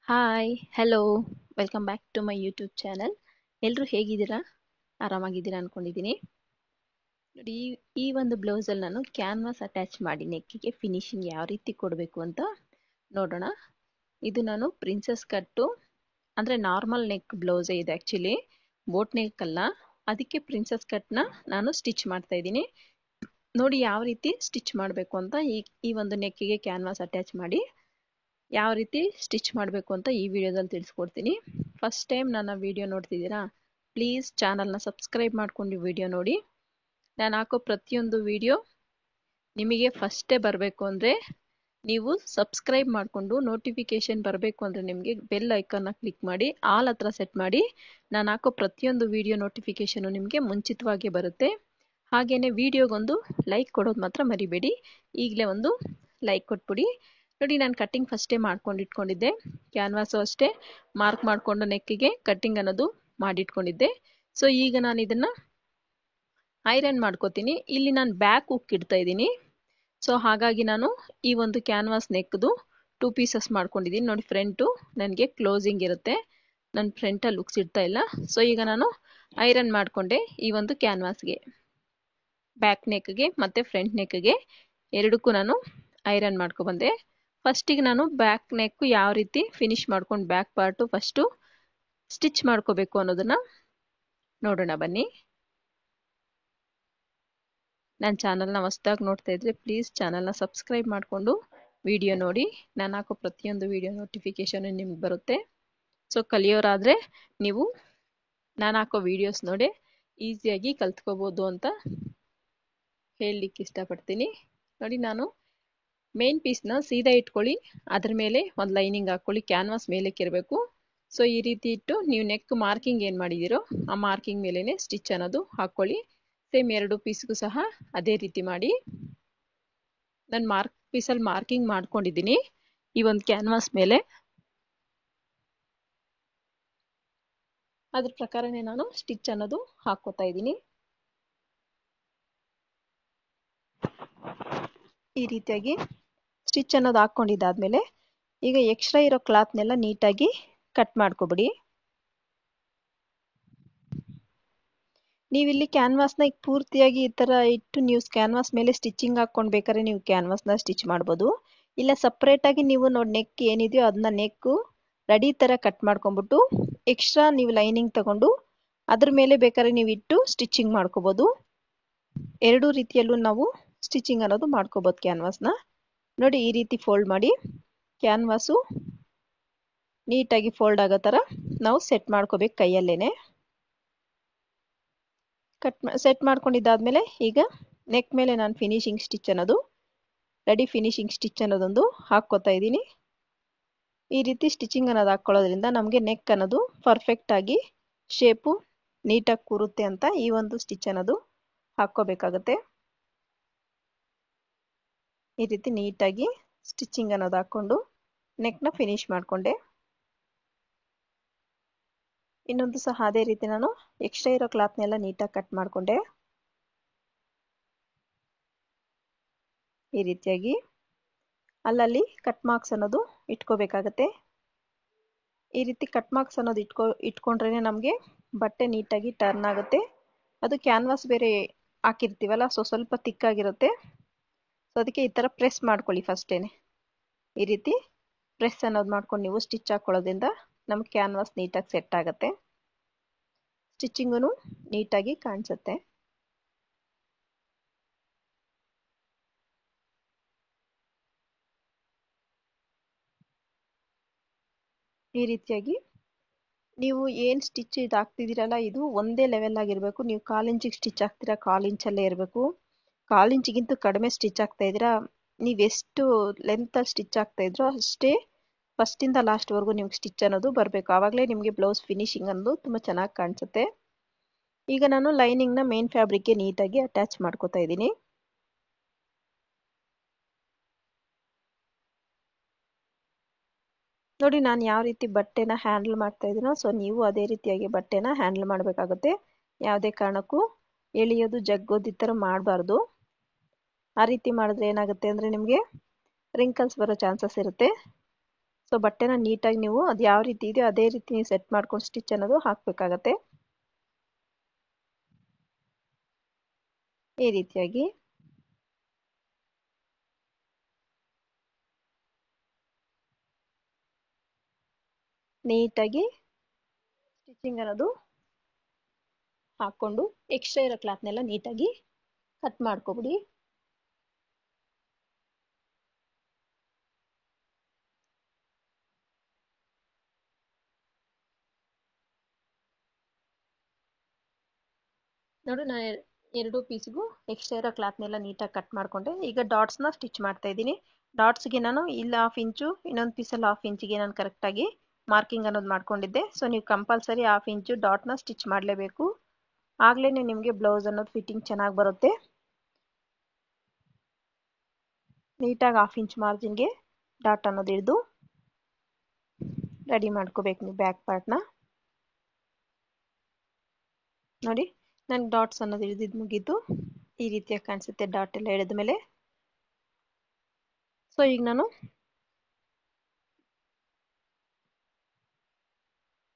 Hi hello welcome back to my YouTube channel. ಎಲ್ಲರೂ ಹೇಗಿದ್ದೀರಾ? ಆರಾಮಾಗಿದ್ದೀರಾ ಅಂದ್ಕೊಂಡಿದ್ದೀನಿ. ನೋಡಿ, ಈ ಒಂದು ಬ್ಲೌಸಲ್ಲಿ ನಾನು ಕ್ಯಾನ್ವಾಸ್ ಅಟ್ಯಾಚ್ ಮಾಡಿ ನೆಕ್ಕಿಗೆ ಫಿನಿಶಿಂಗ್ ಯಾವ ರೀತಿ ಕೊಡಬೇಕು ಅಂತ ನೋಡೋಣ. ಇದು ನಾನು ಪ್ರಿನ್ಸಸ್ ಕಟ್ಟು ಅಂದರೆ ನಾರ್ಮಲ್ ನೆಕ್ ಬ್ಲೌಸೇ ಇದೆ, ಆ್ಯಕ್ಚುಲಿ ಬೋಟ್ ನೆಕ್ ಅಲ್ಲ. ಅದಕ್ಕೆ ಪ್ರಿನ್ಸಸ್ ಕಟ್ನ ನಾನು ಸ್ಟಿಚ್ ಮಾಡ್ತಾ ಇದ್ದೀನಿ. ನೋಡಿ ಯಾವ ರೀತಿ ಸ್ಟಿಚ್ ಮಾಡಬೇಕು ಅಂತ. ಈ ಒಂದು ನೆಕ್ಕಿಗೆ ಕ್ಯಾನ್ವಾಸ್ ಅಟ್ಯಾಚ್ ಮಾಡಿ ಯಾವ ರೀತಿ ಸ್ಟಿಚ್ ಮಾಡಬೇಕು ಅಂತ ಈ ವಿಡಿಯೋದಲ್ಲಿ ತಿಳಿಸ್ಕೊಡ್ತೀನಿ. ಫಸ್ಟ್ ಟೈಮ್ ನನ್ನ ವಿಡಿಯೋ ನೋಡ್ತಿದ್ದೀರಾ, ಪ್ಲೀಸ್ ಚಾನಲ್ನ ಸಬ್ಸ್ಕ್ರೈಬ್ ಮಾಡ್ಕೊಂಡು ವಿಡಿಯೋ ನೋಡಿ. ನಾನು ಹಾಕೋ ಪ್ರತಿಯೊಂದು ವಿಡಿಯೋ ನಿಮಗೆ ಫಸ್ಟೇ ಬರಬೇಕು ಅಂದರೆ ನೀವು ಸಬ್ಸ್ಕ್ರೈಬ್ ಮಾಡಿಕೊಂಡು ನೋಟಿಫಿಕೇಷನ್ ಬರಬೇಕು ಅಂದರೆ ನಿಮಗೆ ಬೆಲ್ ಐಕನ್ನ ಕ್ಲಿಕ್ ಮಾಡಿ ಆಲ್ ಹತ್ರ ಸೆಟ್ ಮಾಡಿ. ನಾನು ಹಾಕೋ ಪ್ರತಿಯೊಂದು ವಿಡಿಯೋ ನೋಟಿಫಿಕೇಷನು ನಿಮಗೆ ಮುಂಚಿತವಾಗಿ ಬರುತ್ತೆ. ಹಾಗೆಯೇ ವಿಡಿಯೋಗೊಂದು ಲೈಕ್ ಕೊಡೋದು ಮಾತ್ರ ಮರಿಬೇಡಿ. ಈಗಲೇ ಒಂದು ಲೈಕ್ ಕೊಟ್ಬಿಡಿ. ನೋಡಿ, ನಾನು ಕಟ್ಟಿಂಗ್ ಫಸ್ಟೇ ಮಾಡ್ಕೊಂಡು ಇಟ್ಕೊಂಡಿದ್ದೆ. ಕ್ಯಾನ್ವಾಸು ಅಷ್ಟೇ ಮಾರ್ಕ್ ಮಾಡಿಕೊಂಡು ನೆಕ್ಕಿಗೆ ಕಟ್ಟಿಂಗ್ ಅನ್ನೋದು ಮಾಡಿಟ್ಕೊಂಡಿದ್ದೆ. ಸೊ ಈಗ ನಾನು ಇದನ್ನು ಐರನ್ ಮಾಡ್ಕೋತೀನಿ. ಇಲ್ಲಿ ನಾನು ಬ್ಯಾಕ್ ಹುಕ್ ಇಡ್ತಾ ಇದ್ದೀನಿ. ಸೊ ಹಾಗಾಗಿ ನಾನು ಈ ಒಂದು ಕ್ಯಾನ್ವಾಸ್ ನೆಕ್ದು 2 ಪೀಸಸ್ ಮಾಡ್ಕೊಂಡಿದ್ದೀನಿ. ನೋಡಿ, ಫ್ರಂಟು ನನಗೆ ಕ್ಲೋಸಿಂಗ್ ಇರುತ್ತೆ, ನನ್ನ ಫ್ರಂಟಲ್ಲಿ ಹುಕ್ಸ್ ಇಡ್ತಾ ಇಲ್ಲ. ಸೊ ಈಗ ನಾನು ಐರನ್ ಮಾಡಿಕೊಂಡೆ ಈ ಒಂದು ಕ್ಯಾನ್ವಾಸ್ಗೆ, ಬ್ಯಾಕ್ ನೆಕ್ಗೆ ಮತ್ತು ಫ್ರಂಟ್ ನೆಕ್ಗೆ ಎರಡಕ್ಕೂ ನಾನು ಐರನ್ ಮಾಡ್ಕೊಬಂದೆ. ಫಸ್ಟಿಗೆ ನಾನು ಬ್ಯಾಕ್ ನೆಕ್ ಯಾವ ರೀತಿ ಫಿನಿಶ್ ಮಾಡ್ಕೊಂಡು ಬ್ಯಾಕ್ ಪಾರ್ಟು ಫಸ್ಟು ಸ್ಟಿಚ್ ಮಾಡ್ಕೋಬೇಕು ಅನ್ನೋದನ್ನ ನೋಡೋಣ ಬನ್ನಿ. ನನ್ನ ಚಾನಲ್ನ ಹೊಸದಾಗಿ ನೋಡ್ತಾ ಇದ್ರೆ ಪ್ಲೀಸ್ ಚಾನಲ್ನ ಸಬ್ಸ್ಕ್ರೈಬ್ ಮಾಡಿಕೊಂಡು ವಿಡಿಯೋ ನೋಡಿ. ನಾನು ಹಾಕೋ ಪ್ರತಿಯೊಂದು ವಿಡಿಯೋ ನೋಟಿಫಿಕೇಷನ್ ನಿಮ್ಗೆ ಬರುತ್ತೆ. ಸೊ ಕಲಿಯೋರಾದರೆ ನೀವು ನಾನು ಹಾಕೋ ವಿಡಿಯೋಸ್ ನೋಡಿ ಈಸಿಯಾಗಿ ಕಲ್ತ್ಕೋಬೋದು ಅಂತ ಹೇಳಲಿಕ್ಕೆ ಇಷ್ಟಪಡ್ತೀನಿ. ನೋಡಿ, ನಾನು ಮೇನ್ ಪೀಸ್ನ ಸೀದಾ ಇಟ್ಕೊಳ್ಳಿ, ಅದ್ರ ಮೇಲೆ ಒಂದು ಲೈನಿಂಗ್ ಹಾಕ್ಕೊಳ್ಳಿ, ಕ್ಯಾನ್ವಾಸ್ ಮೇಲಕ್ಕೆ ಇರಬೇಕು. ಸೊ ಈ ರೀತಿ ಇಟ್ಟು ನೀವು ನೆಕ್ ಮಾರ್ಕಿಂಗ್ ಏನು ಮಾಡಿದ್ದೀರೋ ಆ ಮಾರ್ಕಿಂಗ್ ಮೇಲೇ ಸ್ಟಿಚ್ ಅನ್ನೋದು ಹಾಕ್ಕೊಳ್ಳಿ. ಸೇಮ್ 2 ಪೀಸ್ಗೂ ಸಹ ಅದೇ ರೀತಿ ಮಾಡಿ. ನಾನು ಪೀಸಲ್ಲಿ ಮಾರ್ಕಿಂಗ್ ಮಾಡ್ಕೊಂಡಿದ್ದೀನಿ ಈ ಒಂದು ಕ್ಯಾನ್ವಾಸ್ ಮೇಲೆ. ಅದ್ರ ಪ್ರಕಾರನೇ ನಾನು ಸ್ಟಿಚ್ ಅನ್ನೋದು ಹಾಕ್ಕೋತಾ ಇದ್ದೀನಿ. ಈ ರೀತಿಯಾಗಿ ಸ್ಟಿಚ್ ಅನ್ನೋದು ಹಾಕ್ಕೊಂಡಿದ್ದಾದ್ಮೇಲೆ ಈಗ ಎಕ್ಸ್ಟ್ರಾ ಇರೋ ಕ್ಲಾತ್ನೆಲ್ಲ ನೀಟಾಗಿ ಕಟ್ ಮಾಡ್ಕೊಬಿಡಿ. ನೀವಿಲ್ಲಿ ಕ್ಯಾನ್ವಾಸ್ನ ಈಗ ಪೂರ್ತಿಯಾಗಿ ಈ ಥರ ಇಟ್ಟು ನೀವು ಕ್ಯಾನ್ವಾಸ್ ಮೇಲೆ ಸ್ಟಿಚಿಂಗ್ ಹಾಕ್ಕೊಂಡು ಬೇಕಾದ್ರೆ ನೀವು ಕ್ಯಾನ್ವಾಸ್ನ ಸ್ಟಿಚ್ ಮಾಡ್ಬೋದು. ಇಲ್ಲ ಸಪ್ರೇಟಾಗಿ ನೀವು ನೋಡಿ ನೆಕ್ ಏನಿದೆಯೋ ಅದನ್ನ ನೆಕ್ಕು ರೆಡಿ ಥರ ಕಟ್ ಮಾಡ್ಕೊಂಬಿಟ್ಟು ಎಕ್ಸ್ಟ್ರಾ ನೀವು ಲೈನಿಂಗ್ ತಗೊಂಡು ಅದ್ರ ಮೇಲೆ ಬೇಕಾದ್ರೆ ನೀವು ಇಟ್ಟು ಸ್ಟಿಚಿಂಗ್ ಮಾಡ್ಕೋಬೋದು. ಎರಡೂ ರೀತಿಯಲ್ಲೂ ನಾವು ಸ್ಟಿಚಿಂಗ್ ಅನ್ನೋದು ಮಾಡ್ಕೋಬೋದು ಕ್ಯಾನ್ವಾಸ್ನ. ನೋಡಿ, ಈ ರೀತಿ ಫೋಲ್ಡ್ ಮಾಡಿ ಕ್ಯಾನ್ವಾಸು ನೀಟಾಗಿ ಫೋಲ್ಡ್ ಆಗೋ ಥರ ನಾವು ಸೆಟ್ ಮಾಡ್ಕೋಬೇಕು ಕೈಯಲ್ಲೇನೆ. ಸೆಟ್ ಮಾಡ್ಕೊಂಡಿದ್ದಾದ್ಮೇಲೆ ಈಗ ನೆಕ್ ಮೇಲೆ ನಾನು ಫಿನಿಶಿಂಗ್ ಸ್ಟಿಚ್ ಅನ್ನೋದು ರೆಡಿ ಫಿನಿಶಿಂಗ್ ಸ್ಟಿಚ್ ಅನ್ನೋದೊಂದು ಹಾಕ್ಕೋತಾ ಇದ್ದೀನಿ. ಈ ರೀತಿ ಸ್ಟಿಚಿಂಗ್ ಅನ್ನೋದು ಹಾಕ್ಕೊಳ್ಳೋದ್ರಿಂದ ನಮಗೆ ನೆಕ್ ಅನ್ನೋದು ಪರ್ಫೆಕ್ಟಾಗಿ ಶೇಪು ನೀಟಾಗಿ ಕೂರುತ್ತೆ ಅಂತ ಈ ಒಂದು ಸ್ಟಿಚ್ ಅನ್ನೋದು ಹಾಕ್ಕೋಬೇಕಾಗತ್ತೆ. ಈ ರೀತಿ ನೀಟಾಗಿ ಸ್ಟಿಚಿಂಗ್ ಅನ್ನೋದು ಹಾಕ್ಕೊಂಡು ನೆಕ್ನ ಫಿನಿಶ್ ಮಾಡಿಕೊಂಡೆ. ಇನ್ನೊಂದು ಸಹ ಅದೇ ರೀತಿ ನಾನು ಎಕ್ಸ್ಟ್ರಾ ಇರೋ ಕ್ಲಾತ್ನೆಲ್ಲ ನೀಟಾಗಿ ಕಟ್ ಮಾಡಿಕೊಂಡೆ. ಈ ರೀತಿಯಾಗಿ ಅಲ್ಲಲ್ಲಿ ಕಟ್ ಮಾರ್ಕ್ಸ್ ಅನ್ನೋದು ಇಟ್ಕೋಬೇಕಾಗತ್ತೆ. ಈ ರೀತಿ ಕಟ್ ಮಾರ್ಕ್ಸ್ ಅನ್ನೋದು ಇಟ್ಕೊಂಡ್ರೆ ನಮಗೆ ಬಟ್ಟೆ ನೀಟಾಗಿ ಟರ್ನ್ ಆಗುತ್ತೆ. ಅದು ಕ್ಯಾನ್ವಾಸ್ ಬೇರೆ ಹಾಕಿರ್ತೀವಲ್ಲ, ಸೊ ಸ್ವಲ್ಪ ತಿಕ್ಕಾಗಿರುತ್ತೆ. ಸೊ ಅದಕ್ಕೆ ಈ ಥರ ಪ್ರೆಸ್ ಮಾಡ್ಕೊಳ್ಳಿ ಫಸ್ಟೇನೆ. ಈ ರೀತಿ ಪ್ರೆಸ್ ಅನ್ನೋದು ಮಾಡ್ಕೊಂಡು ನೀವು ಸ್ಟಿಚ್ ಹಾಕ್ಕೊಳ್ಳೋದ್ರಿಂದ ನಮ್ಗೆ ಕ್ಯಾನ್ವಾಸ್ ನೀಟಾಗಿ ಸೆಟ್ ಆಗುತ್ತೆ, ಸ್ಟಿಚಿಂಗು ನೀಟಾಗಿ ಕಾಣಿಸುತ್ತೆ. ಈ ರೀತಿಯಾಗಿ ನೀವು ಏನು ಸ್ಟಿಚ್ ಇದು ಹಾಕ್ತಿದ್ದೀರಲ್ಲ ಇದು ಒಂದೇ ಲೆವೆಲ್ ಆಗಿರಬೇಕು. ನೀವು 1/4 ಇಂಚಿಗೆ ಸ್ಟಿಚ್ ಹಾಕ್ತೀರಾ 1/4 ಇಂಚಲ್ಲೇ ಇರಬೇಕು. 1/4 ಇಂಚಿಗಿಂತ ಕಡಿಮೆ ಸ್ಟಿಚ್ ಹಾಕ್ತಾ ಇದ್ದೀರಾ, ನೀವೆಷ್ಟು ಲೆಂತಲ್ಲಿ ಸ್ಟಿಚ್ ಹಾಕ್ತಾ ಇದ್ರೋ ಅಷ್ಟೇ ಫಸ್ಟಿಂದ ಲಾಸ್ಟ್ವರೆಗೂ ನಿಮ್ಗೆ ಸ್ಟಿಚ್ ಅನ್ನೋದು ಬರಬೇಕು. ಆವಾಗಲೇ ನಿಮಗೆ ಬ್ಲೌಸ್ ಫಿನಿಶಿಂಗ್ ಅನ್ನೋದು ತುಂಬ ಚೆನ್ನಾಗಿ ಕಾಣಿಸುತ್ತೆ. ಈಗ ನಾನು ಲೈನಿಂಗ್ನ ಮೇನ್ ಫ್ಯಾಬ್ರಿಕ್ಗೆ ನೀಟಾಗಿ ಅಟ್ಯಾಚ್ ಮಾಡ್ಕೋತಾ ಇದ್ದೀನಿ. ನೋಡಿ, ನಾನು ಯಾವ ರೀತಿ ಬಟ್ಟೆನ ಹ್ಯಾಂಡಲ್ ಮಾಡ್ತಾ ಇದ್ದೀನೋ ಸೊ ನೀವು ಅದೇ ರೀತಿಯಾಗಿ ಬಟ್ಟೆನ ಹ್ಯಾಂಡಲ್ ಮಾಡಬೇಕಾಗುತ್ತೆ. ಯಾವುದೇ ಕಾರಣಕ್ಕೂ ಎಳೆಯೋದು ಜಗ್ಗೋದು ಈ ಥರ ಮಾಡಬಾರ್ದು. ಆ ರೀತಿ ಮಾಡಿದ್ರೆ ಏನಾಗುತ್ತೆ ಅಂದರೆ ನಿಮಗೆ ರಿಂಕಲ್ಸ್ ಬರೋ ಚಾನ್ಸಸ್ ಇರುತ್ತೆ. ಸೊ ಬಟ್ಟೆನ ನೀಟಾಗಿ ನೀವು ಅದು ಯಾವ ರೀತಿ ಇದೆಯೋ ಅದೇ ರೀತಿ ನೀವು ಸೆಟ್ ಮಾಡ್ಕೊಂಡು ಸ್ಟಿಚ್ ಅನ್ನೋದು ಹಾಕಬೇಕಾಗತ್ತೆ. ಈ ರೀತಿಯಾಗಿ ನೀಟಾಗಿ ಸ್ಟಿಚಿಂಗ್ ಅನ್ನೋದು ಹಾಕ್ಕೊಂಡು ಎಕ್ಸ್ಟ್ರಾ ಇರೋ ಕ್ಲಾತ್ನೆಲ್ಲ ನೀಟಾಗಿ ಕಟ್ ಮಾಡ್ಕೊಬಿಡಿ. ನೋಡು ನಾನು ಎರಡು ಪೀಸ್ಗೂ ಎಕ್ಸ್ಟ್ರಾ ಇರೋ ಕ್ಲಾತ್ನೆಲ್ಲ ನೀಟಾಗಿ ಕಟ್ ಮಾಡಿಕೊಂಡೆ. ಈಗ ಡಾಟ್ಸ್ನ ಸ್ಟಿಚ್ ಮಾಡ್ತಾ ಇದ್ದೀನಿ. ಡಾಟ್ಸ್ಗೆ ನಾನು ಇಲ್ಲಿ 1/2 ಇಂಚು, ಇನ್ನೊಂದು ಪೀಸಲ್ಲಿ 1/2 ಇಂಚಿಗೆ ನಾನು ಕರೆಕ್ಟಾಗಿ ಮಾರ್ಕಿಂಗ್ ಅನ್ನೋದು ಮಾಡ್ಕೊಂಡಿದ್ದೆ. ಸೊ ನೀವು ಕಂಪಲ್ಸರಿ 1/2 ಇಂಚು ಡಾಟ್ನ ಸ್ಟಿಚ್ ಮಾಡಲೇಬೇಕು. ಆಗಲೇ ನಿಮಗೆ ಬ್ಲೌಸ್ ಅನ್ನೋದು ಫಿಟ್ಟಿಂಗ್ ಚೆನ್ನಾಗಿ ಬರುತ್ತೆ. ನೀಟಾಗಿ 1/2 ಇಂಚ್ ಮಾರ್ಜಿನ್ಗೆ ಡಾಟ್ ಅನ್ನೋದು ಹಿಡಿದು ರೆಡಿ ಮಾಡ್ಕೋಬೇಕು ನೀವು ಬ್ಯಾಕ್ ಪಾರ್ಟ್ನ. ನೋಡಿ ನನಗೆ ಡಾಟ್ಸ್ ಅನ್ನೋದು ಹಿಡಿದಿದ್ದು ಮುಗೀತು. ಈ ರೀತಿಯಾಗಿ ಕಾಣಿಸುತ್ತೆ ಡಾಟ್ ಎಲ್ಲ ಹಿಡಿದ ಮೇಲೆ. ಸೊ ಈಗ ನಾನು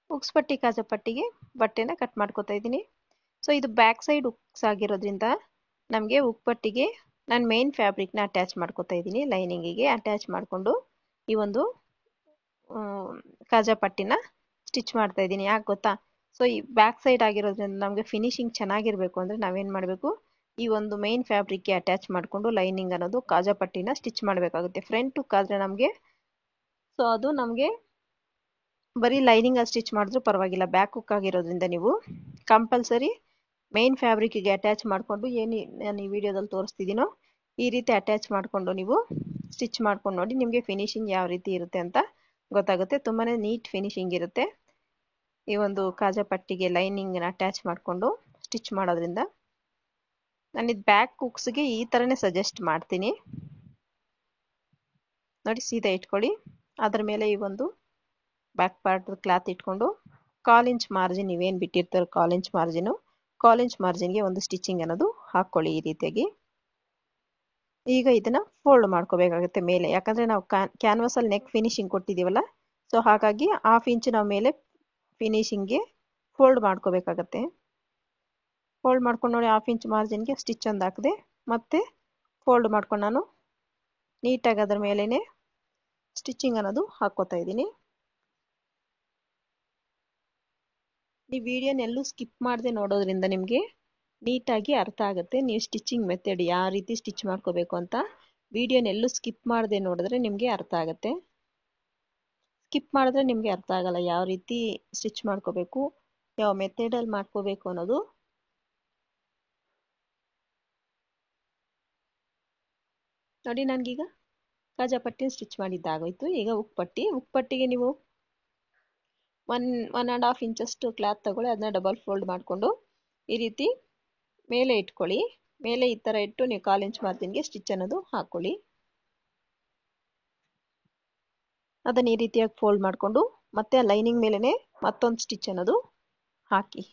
ಉಕ್ಸ್ಪಟ್ಟಿ ಕಾಜಾಪಟ್ಟಿಗೆ ಬಟ್ಟೆನ ಕಟ್ ಮಾಡ್ಕೊತಾ ಇದ್ದೀನಿ. ಸೊ ಇದು ಬ್ಯಾಕ್ ಸೈಡ್ ಉಕ್ಸ್ ಆಗಿರೋದ್ರಿಂದ ನಮಗೆ ಉಕ್ಪಟ್ಟಿಗೆ ನಾನು ಮೇನ್ ಫ್ಯಾಬ್ರಿಕ್ನ ಅಟ್ಯಾಚ್ ಮಾಡ್ಕೊತಾ ಇದ್ದೀನಿ. ಲೈನಿಂಗಿಗೆ ಅಟ್ಯಾಚ್ ಮಾಡಿಕೊಂಡು ಈ ಒಂದು ಕಾಜಾಪಟ್ಟಿನ ಸ್ಟಿಚ್ ಮಾಡ್ತಾ ಇದ್ದೀನಿ. ಯಾಕೆ ಗೊತ್ತಾ? ಸೊ ಈ ಬ್ಯಾಕ್ ಸೈಡ್ ಆಗಿರೋದ್ರಿಂದ ನಮಗೆ ಫಿನಿಶಿಂಗ್ ಚೆನ್ನಾಗಿರಬೇಕು ಅಂದರೆ ನಾವೇನು ಮಾಡಬೇಕು, ಈ ಒಂದು ಮೇನ್ ಫ್ಯಾಬ್ರಿಕ್ಗೆ ಅಟ್ಯಾಚ್ ಮಾಡಿಕೊಂಡು ಲೈನಿಂಗ್ ಅನ್ನೋದು ಕಾಜಾಪಟ್ಟಿನ ಸ್ಟಿಚ್ ಮಾಡಬೇಕಾಗುತ್ತೆ. ಫ್ರಂಟ್ ಹುಕ್ ಆದರೆ ನಮಗೆ ಸೊ ಅದು ನಮಗೆ ಬರೀ ಲೈನಿಂಗ್ ಅಲ್ಲಿ ಸ್ಟಿಚ್ ಮಾಡಿದ್ರೂ ಪರವಾಗಿಲ್ಲ. ಬ್ಯಾಕ್ ಹುಕ್ ಆಗಿರೋದ್ರಿಂದ ನೀವು ಕಂಪಲ್ಸರಿ ಮೇನ್ ಫ್ಯಾಬ್ರಿಕ್ಗೆ ಅಟ್ಯಾಚ್ ಮಾಡಿಕೊಂಡು ಏನು ನಾನು ಈ ವಿಡಿಯೋದಲ್ಲಿ ತೋರಿಸ್ತಿದ್ದೀನೋ ಈ ರೀತಿ ಅಟ್ಯಾಚ್ ಮಾಡಿಕೊಂಡು ನೀವು ಸ್ಟಿಚ್ ಮಾಡ್ಕೊಂಡು ನೋಡಿ ನಿಮಗೆ ಫಿನಿಶಿಂಗ್ ಯಾವ ರೀತಿ ಇರುತ್ತೆ ಅಂತ ಗೊತ್ತಾಗುತ್ತೆ. ತುಂಬಾ ನೀಟ್ ಫಿನಿಶಿಂಗ್ ಇರುತ್ತೆ ಈ ಒಂದು ಕಾಜಾಪಟ್ಟಿಗೆ ಲೈನಿಂಗ್ನ ಅಟ್ಯಾಚ್ ಮಾಡಿಕೊಂಡು ಸ್ಟಿಚ್ ಮಾಡೋದ್ರಿಂದ. ನಾನು ಇದು ಬ್ಯಾಕ್ ಹುಕ್ಸ್ಗೆ ಈ ಥರನೇ ಸಜೆಸ್ಟ್ ಮಾಡ್ತೀನಿ. ನೋಡಿ ಸೀದಾ ಇಟ್ಕೊಳ್ಳಿ. ಅದರ ಮೇಲೆ ಈ ಒಂದು ಬ್ಯಾಕ್ ಪಾರ್ಟ್ ಕ್ಲಾತ್ ಇಟ್ಕೊಂಡು 1/4 ಇಂಚ್ ಮಾರ್ಜಿನ್ ನೀವೇನು ಬಿಟ್ಟಿರ್ತಾರೆ 1/4 ಇಂಚ್ ಮಾರ್ಜಿನು 1/4 ಇಂಚ್ ಮಾರ್ಜಿನ್ಗೆ ಒಂದು ಸ್ಟಿಚಿಂಗ್ ಅನ್ನೋದು ಹಾಕ್ಕೊಳ್ಳಿ ಈ ರೀತಿಯಾಗಿ. ಈಗ ಇದನ್ನ ಫೋಲ್ಡ್ ಮಾಡ್ಕೋಬೇಕಾಗುತ್ತೆ ಮೇಲೆ, ಯಾಕಂದರೆ ನಾವು ಕ್ಯಾನ್ವಾಸಲ್ಲಿ ನೆಕ್ ಫಿನಿಶಿಂಗ್ ಕೊಟ್ಟಿದ್ದೀವಲ್ಲ. ಸೊ ಹಾಗಾಗಿ 1/2 ಇಂಚ್ ನಾವು ಮೇಲೆ ಫಿನಿಶಿಂಗ್ಗೆ ಫೋಲ್ಡ್ ಮಾಡ್ಕೋಬೇಕಾಗತ್ತೆ. ಫೋಲ್ಡ್ ಮಾಡ್ಕೊಂಡು ನೋಡಿ 1/2 ಇಂಚ್ ಮಾರ್ಜಿನ್ಗೆ ಸ್ಟಿಚ್ ಒಂದು ಹಾಕಿದೆ. ಮತ್ತೆ ಫೋಲ್ಡ್ ಮಾಡ್ಕೊಂಡು ನಾನು ನೀಟಾಗಿ ಅದರ ಮೇಲೇ ಸ್ಟಿಚಿಂಗ್ ಅನ್ನೋದು ಹಾಕ್ಕೋತಾ ಇದ್ದೀನಿ. ಈ ವಿಡಿಯೋನೆಲ್ಲೂ ಸ್ಕಿಪ್ ಮಾಡದೆ ನೋಡೋದ್ರಿಂದ ನಿಮಗೆ ನೀಟಾಗಿ ಅರ್ಥ ಆಗುತ್ತೆ. ನೀವು ಸ್ಟಿಚಿಂಗ್ ಮೆಥಡ್ ಯಾವ ರೀತಿ ಸ್ಟಿಚ್ ಮಾಡ್ಕೋಬೇಕು ಅಂತ ವಿಡಿಯೋನೆಲ್ಲೂ ಸ್ಕಿಪ್ ಮಾಡದೆ ನೋಡಿದ್ರೆ ನಿಮಗೆ ಅರ್ಥ ಆಗುತ್ತೆ. ಸ್ಕಿಪ್ ಮಾಡಿದ್ರೆ ನಿಮಗೆ ಅರ್ಥ ಆಗಲ್ಲ ಯಾವ ರೀತಿ ಸ್ಟಿಚ್ ಮಾಡ್ಕೋಬೇಕು, ಯಾವ ಮೆಥಡಲ್ಲಿ ಮಾಡ್ಕೋಬೇಕು ಅನ್ನೋದು. ನೋಡಿ ನನಗೀಗ ಕಾಜಾಪಟ್ಟಿ ಸ್ಟಿಚ್ ಮಾಡಿದ್ದಾಗೋಯ್ತು. ಈಗ ಉಕ್ಪಟ್ಟಿಗೆ ನೀವು 1.5 ಇಂಚಷ್ಟು ಕ್ಲಾತ್ ತಗೊಳ್ಳಿ. ಅದನ್ನ ಡಬಲ್ ಫೋಲ್ಡ್ ಮಾಡಿಕೊಂಡು ಈ ರೀತಿ ಮೇಲೆ ಇಟ್ಕೊಳ್ಳಿ. ಮೇಲೆ ಈ ಥರ ಇಟ್ಟು ನೀವು 1/4 ಇಂಚ್ ಮಾರ್ಜಿನ್ಗೆ ಸ್ಟಿಚ್ ಅನ್ನೋದು ಹಾಕ್ಕೊಳ್ಳಿ. ಅದನ್ನು ಈ ರೀತಿಯಾಗಿ ಫೋಲ್ಡ್ ಮಾಡಿಕೊಂಡು ಮತ್ತೆ ಆ ಲೈನಿಂಗ್ ಮೇಲೇ ಮತ್ತೊಂದು ಸ್ಟಿಚ್ ಅನ್ನೋದು ಹಾಕಿ.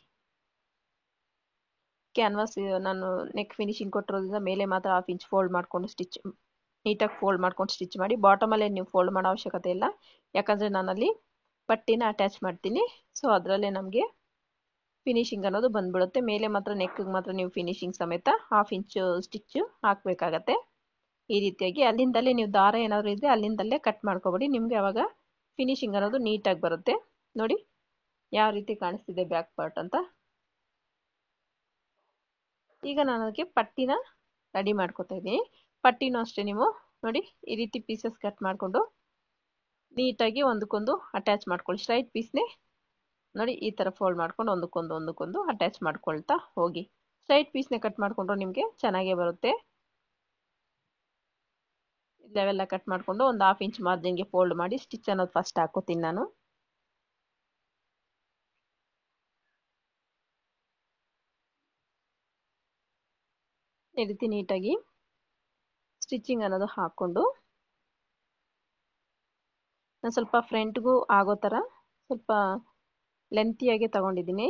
ಕ್ಯಾನ್ವಾಸ್ ನಾನು ನೆಕ್ ಫಿನಿಶಿಂಗ್ ಕೊಟ್ಟಿರೋದ್ರಿಂದ ಮೇಲೆ ಮಾತ್ರ 1/2 ಇಂಚ್ ಫೋಲ್ಡ್ ಮಾಡಿಕೊಂಡು ಸ್ಟಿಚ್ ನೀಟಾಗಿ ಫೋಲ್ಡ್ ಮಾಡ್ಕೊಂಡು ಸ್ಟಿಚ್ ಮಾಡಿ. ಬಾಟಮಲ್ಲೇ ನೀವು ಫೋಲ್ಡ್ ಮಾಡೋ ಅವಶ್ಯಕತೆ ಇಲ್ಲ, ಯಾಕಂದರೆ ನಾನಲ್ಲಿ ಪಟ್ಟಿನ ಅಟ್ಯಾಚ್ ಮಾಡ್ತೀನಿ. ಸೊ ಅದರಲ್ಲೇ ನಮಗೆ ಫಿನಿಶಿಂಗ್ ಅನ್ನೋದು ಬಂದ್ಬಿಡುತ್ತೆ. ಮೇಲೆ ಮಾತ್ರ ನೆಕ್ಗೆ ಮಾತ್ರ ನೀವು ಫಿನಿಶಿಂಗ್ ಸಮೇತ 1/2 ಇಂಚ್ ಸ್ಟಿಚ್ ಹಾಕಬೇಕಾಗತ್ತೆ. ಈ ರೀತಿಯಾಗಿ ಅಲ್ಲಿಂದಲೇ ನೀವು ದಾರ ಏನಾದರೂ ಇದ್ದರೆ ಅಲ್ಲಿಂದಲೇ ಕಟ್ ಮಾಡ್ಕೊಬೇಡಿ. ನಿಮಗೆ ಆವಾಗ ಫಿನಿಶಿಂಗ್ ಅನ್ನೋದು ನೀಟಾಗಿ ಬರುತ್ತೆ. ನೋಡಿ ಯಾವ ರೀತಿ ಕಾಣಿಸ್ತಿದೆ ಬ್ಯಾಕ್ ಪಾರ್ಟ್ ಅಂತ. ಈಗ ನಾನು ಅದಕ್ಕೆ ಪಟ್ಟಿನ ರೆಡಿ ಮಾಡ್ಕೊತಾ ಇದ್ದೀನಿ. ಪಟ್ಟಿನೂ ಅಷ್ಟೇ ನೀವು ನೋಡಿ ಈ ರೀತಿ ಪೀಸಸ್ ಕಟ್ ಮಾಡಿಕೊಂಡು ನೀಟಾಗಿ ಒಂದಕ್ಕೊಂದು ಅಟ್ಯಾಚ್ ಮಾಡ್ಕೊಳ್ಳಿ. ಸ್ಟ್ರೈಟ್ ಪೀಸ್ನೇ ನೋಡಿ ಈ ಥರ ಫೋಲ್ಡ್ ಮಾಡ್ಕೊಂಡು ಒಂದಕ್ಕೊಂದು ಅಟ್ಯಾಚ್ ಮಾಡ್ಕೊಳ್ತಾ ಹೋಗಿ. ಸ್ಟ್ರೈಟ್ ಪೀಸ್ನೇ ಕಟ್ ಮಾಡಿಕೊಂಡ್ರು ನಿಮಗೆ ಚೆನ್ನಾಗೇ ಬರುತ್ತೆ. ಇವೆಲ್ಲ ಕಟ್ ಮಾಡಿಕೊಂಡು ಒಂದು 1/2 ಇಂಚ್ ಮಾರ್ಜಿನ್ಗೆ ಫೋಲ್ಡ್ ಮಾಡಿ ಸ್ಟಿಚ್ ಅನ್ನೋದು ಫಸ್ಟ್ ಹಾಕೋತೀನಿ ನಾನು. ಈ ರೀತಿ ನೀಟಾಗಿ ಸ್ಟಿಚಿಂಗ್ ಅನ್ನೋದು ಹಾಕ್ಕೊಂಡು ನಾನು ಸ್ವಲ್ಪ ಫ್ರಂಟ್ಗೂ ಆಗೋ ಥರ ಸ್ವಲ್ಪ ಲೆಂತಿಯಾಗೆ ತಗೊಂಡಿದ್ದೀನಿ,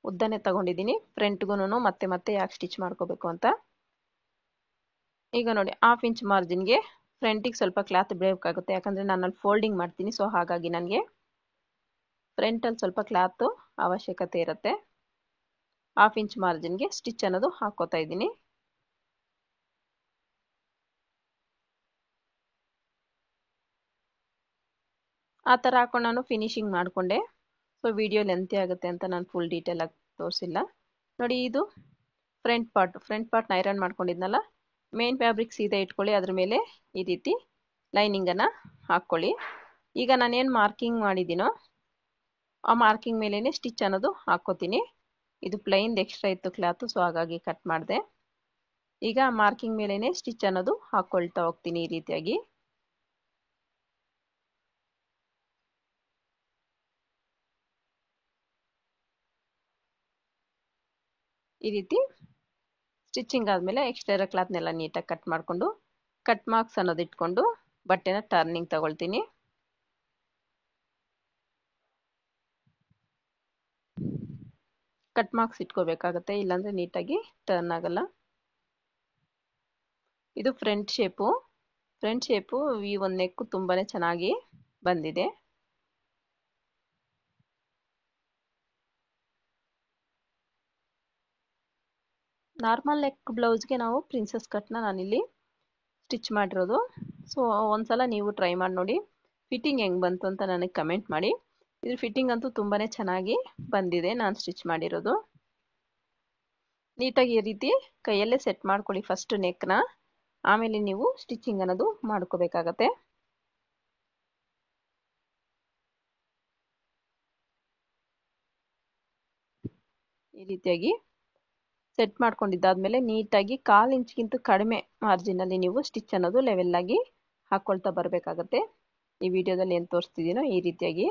ಉದ್ದನೇ ತಗೊಂಡಿದ್ದೀನಿ. ಫ್ರಂಟ್ಗೂ ಮತ್ತೆ ಯಾಕೆ ಸ್ಟಿಚ್ ಮಾಡ್ಕೋಬೇಕು ಅಂತ. ಈಗ ನೋಡಿ 1/2 ಇಂಚ್ ಮಾರ್ಜಿನ್ಗೆ ಫ್ರಂಟಿಗೆ ಸ್ವಲ್ಪ ಕ್ಲಾತ್ ಬೇಕಾಗುತ್ತೆ, ಯಾಕಂದರೆ ನಾನು ಅಲ್ಲಿ ಫೋಲ್ಡಿಂಗ್ ಮಾಡ್ತೀನಿ. ಸೊ ಹಾಗಾಗಿ ನನಗೆ ಫ್ರಂಟಲ್ಲಿ ಸ್ವಲ್ಪ ಕ್ಲಾತು ಅವಶ್ಯಕತೆ ಇರುತ್ತೆ. 1/2 ಇಂಚ್ ಮಾರ್ಜಿನ್ಗೆ ಸ್ಟಿಚ್ ಅನ್ನೋದು ಹಾಕೋತಾ ಇದ್ದೀನಿ. ಆ ಥರ ಹಾಕೊಂಡು ನಾನು ಫಿನಿಶಿಂಗ್ ಮಾಡಿಕೊಂಡೆ. ಸೊ ವಿಡಿಯೋ ಲೆಂತಿ ಆಗುತ್ತೆ ಅಂತ ನಾನು ಫುಲ್ ಡೀಟೇಲ್ ಆಗಿ ತೋರಿಸಿಲ್ಲ. ನೋಡಿ, ಇದು ಫ್ರಂಟ್ ಪಾರ್ಟ್ನ ಐರನ್ ಮಾಡ್ಕೊಂಡಿದ್ನಲ್ಲ, ಮೇನ್ ಫ್ಯಾಬ್ರಿಕ್ ಸೀದಾ ಇಟ್ಕೊಳ್ಳಿ, ಅದ್ರ ಮೇಲೆ ಈ ರೀತಿ ಲೈನಿಂಗನ್ನು ಹಾಕ್ಕೊಳ್ಳಿ. ಈಗ ನಾನೇನು ಮಾರ್ಕಿಂಗ್ ಮಾಡಿದ್ದೀನೋ ಆ ಮಾರ್ಕಿಂಗ್ ಮೇಲೇ ಸ್ಟಿಚ್ ಅನ್ನೋದು ಹಾಕ್ಕೋತೀನಿ. ಇದು ಪ್ಲೈನ್ ಎಕ್ಸ್ಟ್ರಾ ಇತ್ತು ಕ್ಲಾತು, ಸೊ ಹಾಗಾಗಿ ಕಟ್ ಮಾಡಿದೆ. ಈಗ ಮಾರ್ಕಿಂಗ್ ಮೇಲೇ ಸ್ಟಿಚ್ ಅನ್ನೋದು ಹಾಕ್ಕೊಳ್ತಾ ಹೋಗ್ತೀನಿ ಈ ರೀತಿಯಾಗಿ. ಈ ರೀತಿ ಸ್ಟಿಚಿಂಗ್ ಆದಮೇಲೆ ಎಕ್ಸ್ಟ್ರಾ ಇರೋ ಕ್ಲಾತ್ನೆಲ್ಲ ನೀಟಾಗಿ ಕಟ್ ಮಾಡಿಕೊಂಡು ಕಟ್ ಮಾರ್ಕ್ಸ್ ಅನ್ನೋದು ಇಟ್ಕೊಂಡು ಬಟ್ಟೆನ ಟರ್ನಿಂಗ್ ತಗೊಳ್ತೀನಿ. ಕಟ್ ಮಾರ್ಕ್ಸ್ ಇಟ್ಕೋಬೇಕಾಗತ್ತೆ, ಇಲ್ಲಾಂದರೆ ನೀಟಾಗಿ ಟರ್ನ್ ಆಗಲ್ಲ. ಇದು ಫ್ರಂಟ್ ಶೇಪು ಈ ಒಂದು ನೆಕ್ಕು ತುಂಬಾ ಚೆನ್ನಾಗಿ ಬಂದಿದೆ. ನಾರ್ಮಲ್ ನೆಕ್ ಬ್ಲೌಸ್ಗೆ ನಾವು ಪ್ರಿನ್ಸಸ್ ಕಟ್ನ ನಾನಿಲ್ಲಿ ಸ್ಟಿಚ್ ಮಾಡಿರೋದು. ಸೊ ಒಂದ್ಸಲ ನೀವು ಟ್ರೈ ಮಾಡಿ ನೋಡಿ, ಫಿಟ್ಟಿಂಗ್ ಹೆಂಗೆ ಬಂತು ಅಂತ ನನಗೆ ಕಮೆಂಟ್ ಮಾಡಿ. ಇದ್ರ ಫಿಟ್ಟಿಂಗ್ ಅಂತೂ ತುಂಬಾ ಚೆನ್ನಾಗಿ ಬಂದಿದೆ ನಾನು ಸ್ಟಿಚ್ ಮಾಡಿರೋದು. ನೀಟಾಗಿ ಈ ರೀತಿ ಕೈಯಲ್ಲೇ ಸೆಟ್ ಮಾಡ್ಕೊಳ್ಳಿ ಫಸ್ಟ್ ನೆಕ್ನ, ಆಮೇಲೆ ನೀವು ಸ್ಟಿಚಿಂಗ್ ಅನ್ನೋದು ಮಾಡ್ಕೋಬೇಕಾಗತ್ತೆ. ಈ ರೀತಿಯಾಗಿ ಸೆಟ್ ಮಾಡ್ಕೊಂಡಿದ್ದಾದ್ಮೇಲೆ ನೀಟಾಗಿ 1/4 ಇಂಚ್ಗಿಂತ ಕಡಿಮೆ ಮಾರ್ಜಿನಲ್ಲಿ ನೀವು ಸ್ಟಿಚ್ ಅನ್ನೋದು ಲೆವೆಲ್ ಆಗಿ ಹಾಕ್ಕೊಳ್ತಾ ಬರಬೇಕಾಗತ್ತೆ. ಈ ವಿಡಿಯೋದಲ್ಲಿ ಏನು ತೋರಿಸ್ತಿದ್ದೀನೋ ಈ ರೀತಿಯಾಗಿ.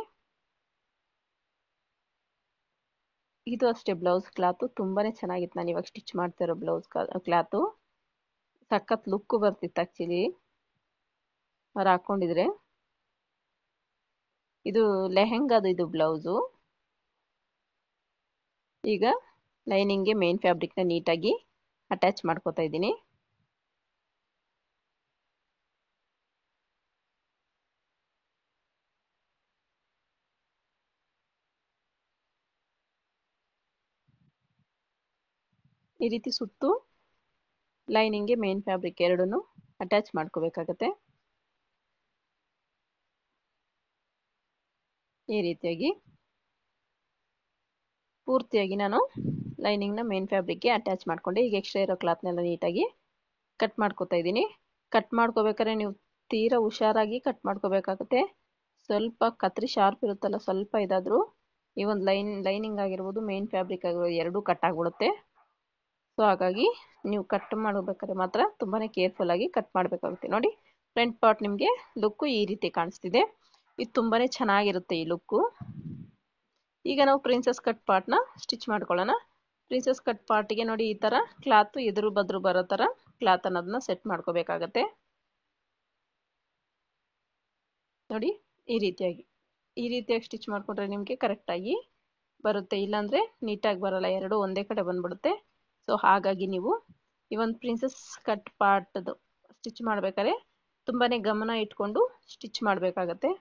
ಇದು ಅಷ್ಟೇ, ಬ್ಲೌಸ್ ಕ್ಲಾತು ತುಂಬಾ ಚೆನ್ನಾಗಿತ್ತು. ನಾನು ಇವಾಗ ಸ್ಟಿಚ್ ಮಾಡ್ತಾ ಇರೋ ಬ್ಲೌಸ್ ಕ್ಲಾತು ಸಖತ್ ಲುಕ್ ಬರ್ತಿತ್ತು ಆ್ಯಕ್ಚುಲಿ ಅವ್ರು ಹಾಕ್ಕೊಂಡಿದ್ರೆ. ಇದು ಲೆಹೆಂಗಾದು ಇದು ಬ್ಲೌಸು. ಈಗ ಲೈನಿಂಗ್ಗೆ ಮೇನ್ ಫ್ಯಾಬ್ರಿಕ್ನ ನೀಟಾಗಿ ಅಟ್ಯಾಚ್ ಮಾಡ್ಕೋತಾ ಇದ್ದೀನಿ. ಈ ರೀತಿ ಸುತ್ತು ಲೈನಿಂಗ್ಗೆ ಮೇನ್ ಫ್ಯಾಬ್ರಿಕ್ ಎರಡನ್ನೂ ಅಟ್ಯಾಚ್ ಮಾಡ್ಕೋಬೇಕಾಗತ್ತೆ. ಈ ರೀತಿಯಾಗಿ ಪೂರ್ತಿಯಾಗಿ ನಾನು ಲೈನಿಂಗ್ನ ಮೇನ್ ಫ್ಯಾಬ್ರಿಕ್ಗೆ ಅಟ್ಯಾಚ್ ಮಾಡಿಕೊಂಡೆ. ಈಗ ಎಕ್ಸ್ಟ್ರಾ ಇರೋ ಕ್ಲಾತ್ನೆಲ್ಲ ನೀಟಾಗಿ ಕಟ್ ಮಾಡ್ಕೋತಾ ಇದ್ದೀನಿ. ಕಟ್ ಮಾಡ್ಕೋಬೇಕಾದ್ರೆ ನೀವು ತೀರಾ ಹುಷಾರಾಗಿ ಕಟ್ ಮಾಡ್ಕೋಬೇಕಾಗುತ್ತೆ. ಸ್ವಲ್ಪ ಕತ್ರಿ ಶಾರ್ಪ್ ಇರುತ್ತಲ್ಲ, ಸ್ವಲ್ಪ ಇದಾದರೂ ಈ ಒಂದು ಲೈನಿಂಗ್ ಆಗಿರ್ಬೋದು ಮೇನ್ ಫ್ಯಾಬ್ರಿಕ್ ಆಗಿರ್ಬೋದು ಎರಡೂ ಕಟ್ ಆಗಿಬಿಡುತ್ತೆ. ಸೊ ಹಾಗಾಗಿ ನೀವು ಕಟ್ ಮಾಡಬೇಕಾದ್ರೆ ಮಾತ್ರ ತುಂಬಾ ಕೇರ್ಫುಲ್ಲಾಗಿ ಕಟ್ ಮಾಡಬೇಕಾಗುತ್ತೆ. ನೋಡಿ, ಫ್ರಂಟ್ ಪಾರ್ಟ್ ನಿಮಗೆ ಲುಕ್ಕು ಈ ರೀತಿ ಕಾಣಿಸ್ತಿದೆ. ಇದು ತುಂಬಾ ಚೆನ್ನಾಗಿರುತ್ತೆ ಈ ಲುಕ್ಕು. ಈಗ ನಾವು ಪ್ರಿನ್ಸಸ್ ಕಟ್ ಪಾರ್ಟ್ನ ಸ್ಟಿಚ್ ಮಾಡ್ಕೊಳ್ಳೋಣ. ಪ್ರಿನ್ಸಸ್ ಕಟ್ ಪಾರ್ಟಿಗೆ ನೋಡಿ, ಈ ಥರ ಕ್ಲಾತು ಎದುರು ಬದ್ರು ಬರೋ ಥರ ಕ್ಲಾತ್ ಅನ್ನೋದನ್ನ ಸೆಟ್ ಮಾಡ್ಕೋಬೇಕಾಗತ್ತೆ. ನೋಡಿ, ಈ ರೀತಿಯಾಗಿ ಸ್ಟಿಚ್ ಮಾಡಿಕೊಂಡ್ರೆ ನಿಮಗೆ ಕರೆಕ್ಟಾಗಿ ಬರುತ್ತೆ, ಇಲ್ಲಾಂದರೆ ನೀಟಾಗಿ ಬರೋಲ್ಲ, ಎರಡು ಒಂದೇ ಕಡೆ ಬಂದ್ಬಿಡುತ್ತೆ. ಸೊ ಹಾಗಾಗಿ ನೀವು ಈ ಒಂದು ಪ್ರಿನ್ಸಸ್ ಕಟ್ ಪಾರ್ಟ್ದು ಸ್ಟಿಚ್ ಮಾಡಬೇಕಾದ್ರೆ ತುಂಬಾ ಗಮನ ಇಟ್ಕೊಂಡು ಸ್ಟಿಚ್ ಮಾಡಬೇಕಾಗತ್ತೆ.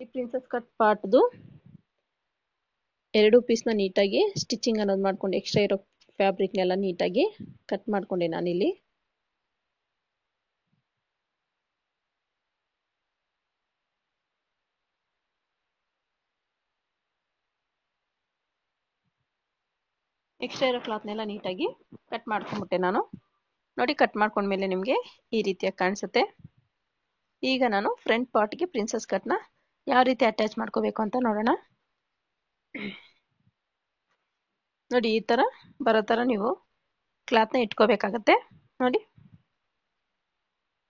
ಈ ಪ್ರಿನ್ಸಸ್ ಕಟ್ ಪಾರ್ಟ್ದು ಎರಡು ಪೀಸ್ನ ನೀಟಾಗಿ ಸ್ಟಿಚಿಂಗ್ ಅನ್ನೋದು ಮಾಡ್ಕೊಂಡು ಎಕ್ಸ್ಟ್ರಾ ಇರೋ ಫ್ಯಾಬ್ರಿಕ್ನೆಲ್ಲ ನೀಟಾಗಿ ಕಟ್ ಮಾಡಿಕೊಂಡೆ ನಾನಿಲ್ಲಿ. ಎಕ್ಸ್ಟ್ರಾ ಇರೋ ಕ್ಲಾತ್ನೆಲ್ಲ ನೀಟಾಗಿ ಕಟ್ ಮಾಡ್ಕೊಂಡ್ಬಿಟ್ಟೆ ನಾನು. ನೋಡಿ, ಕಟ್ ಮಾಡ್ಕೊಂಡ್ಮೇಲೆ ನಿಮಗೆ ಈ ರೀತಿಯಾಗಿ ಕಾಣಿಸುತ್ತೆ. ಈಗ ನಾನು ಫ್ರಂಟ್ ಪಾರ್ಟ್ಗೆ ಪ್ರಿನ್ಸಸ್ ಕಟ್ನ ಯಾವ ರೀತಿ ಅಟ್ಯಾಚ್ ಮಾಡ್ಕೋಬೇಕು ಅಂತ ನೋಡೋಣ. ನೋಡಿ, ಈ ಥರ ಬರೋ ಥರ ನೀವು ಕ್ಲಾತ್ನ ಇಟ್ಕೋಬೇಕಾಗತ್ತೆ. ನೋಡಿ,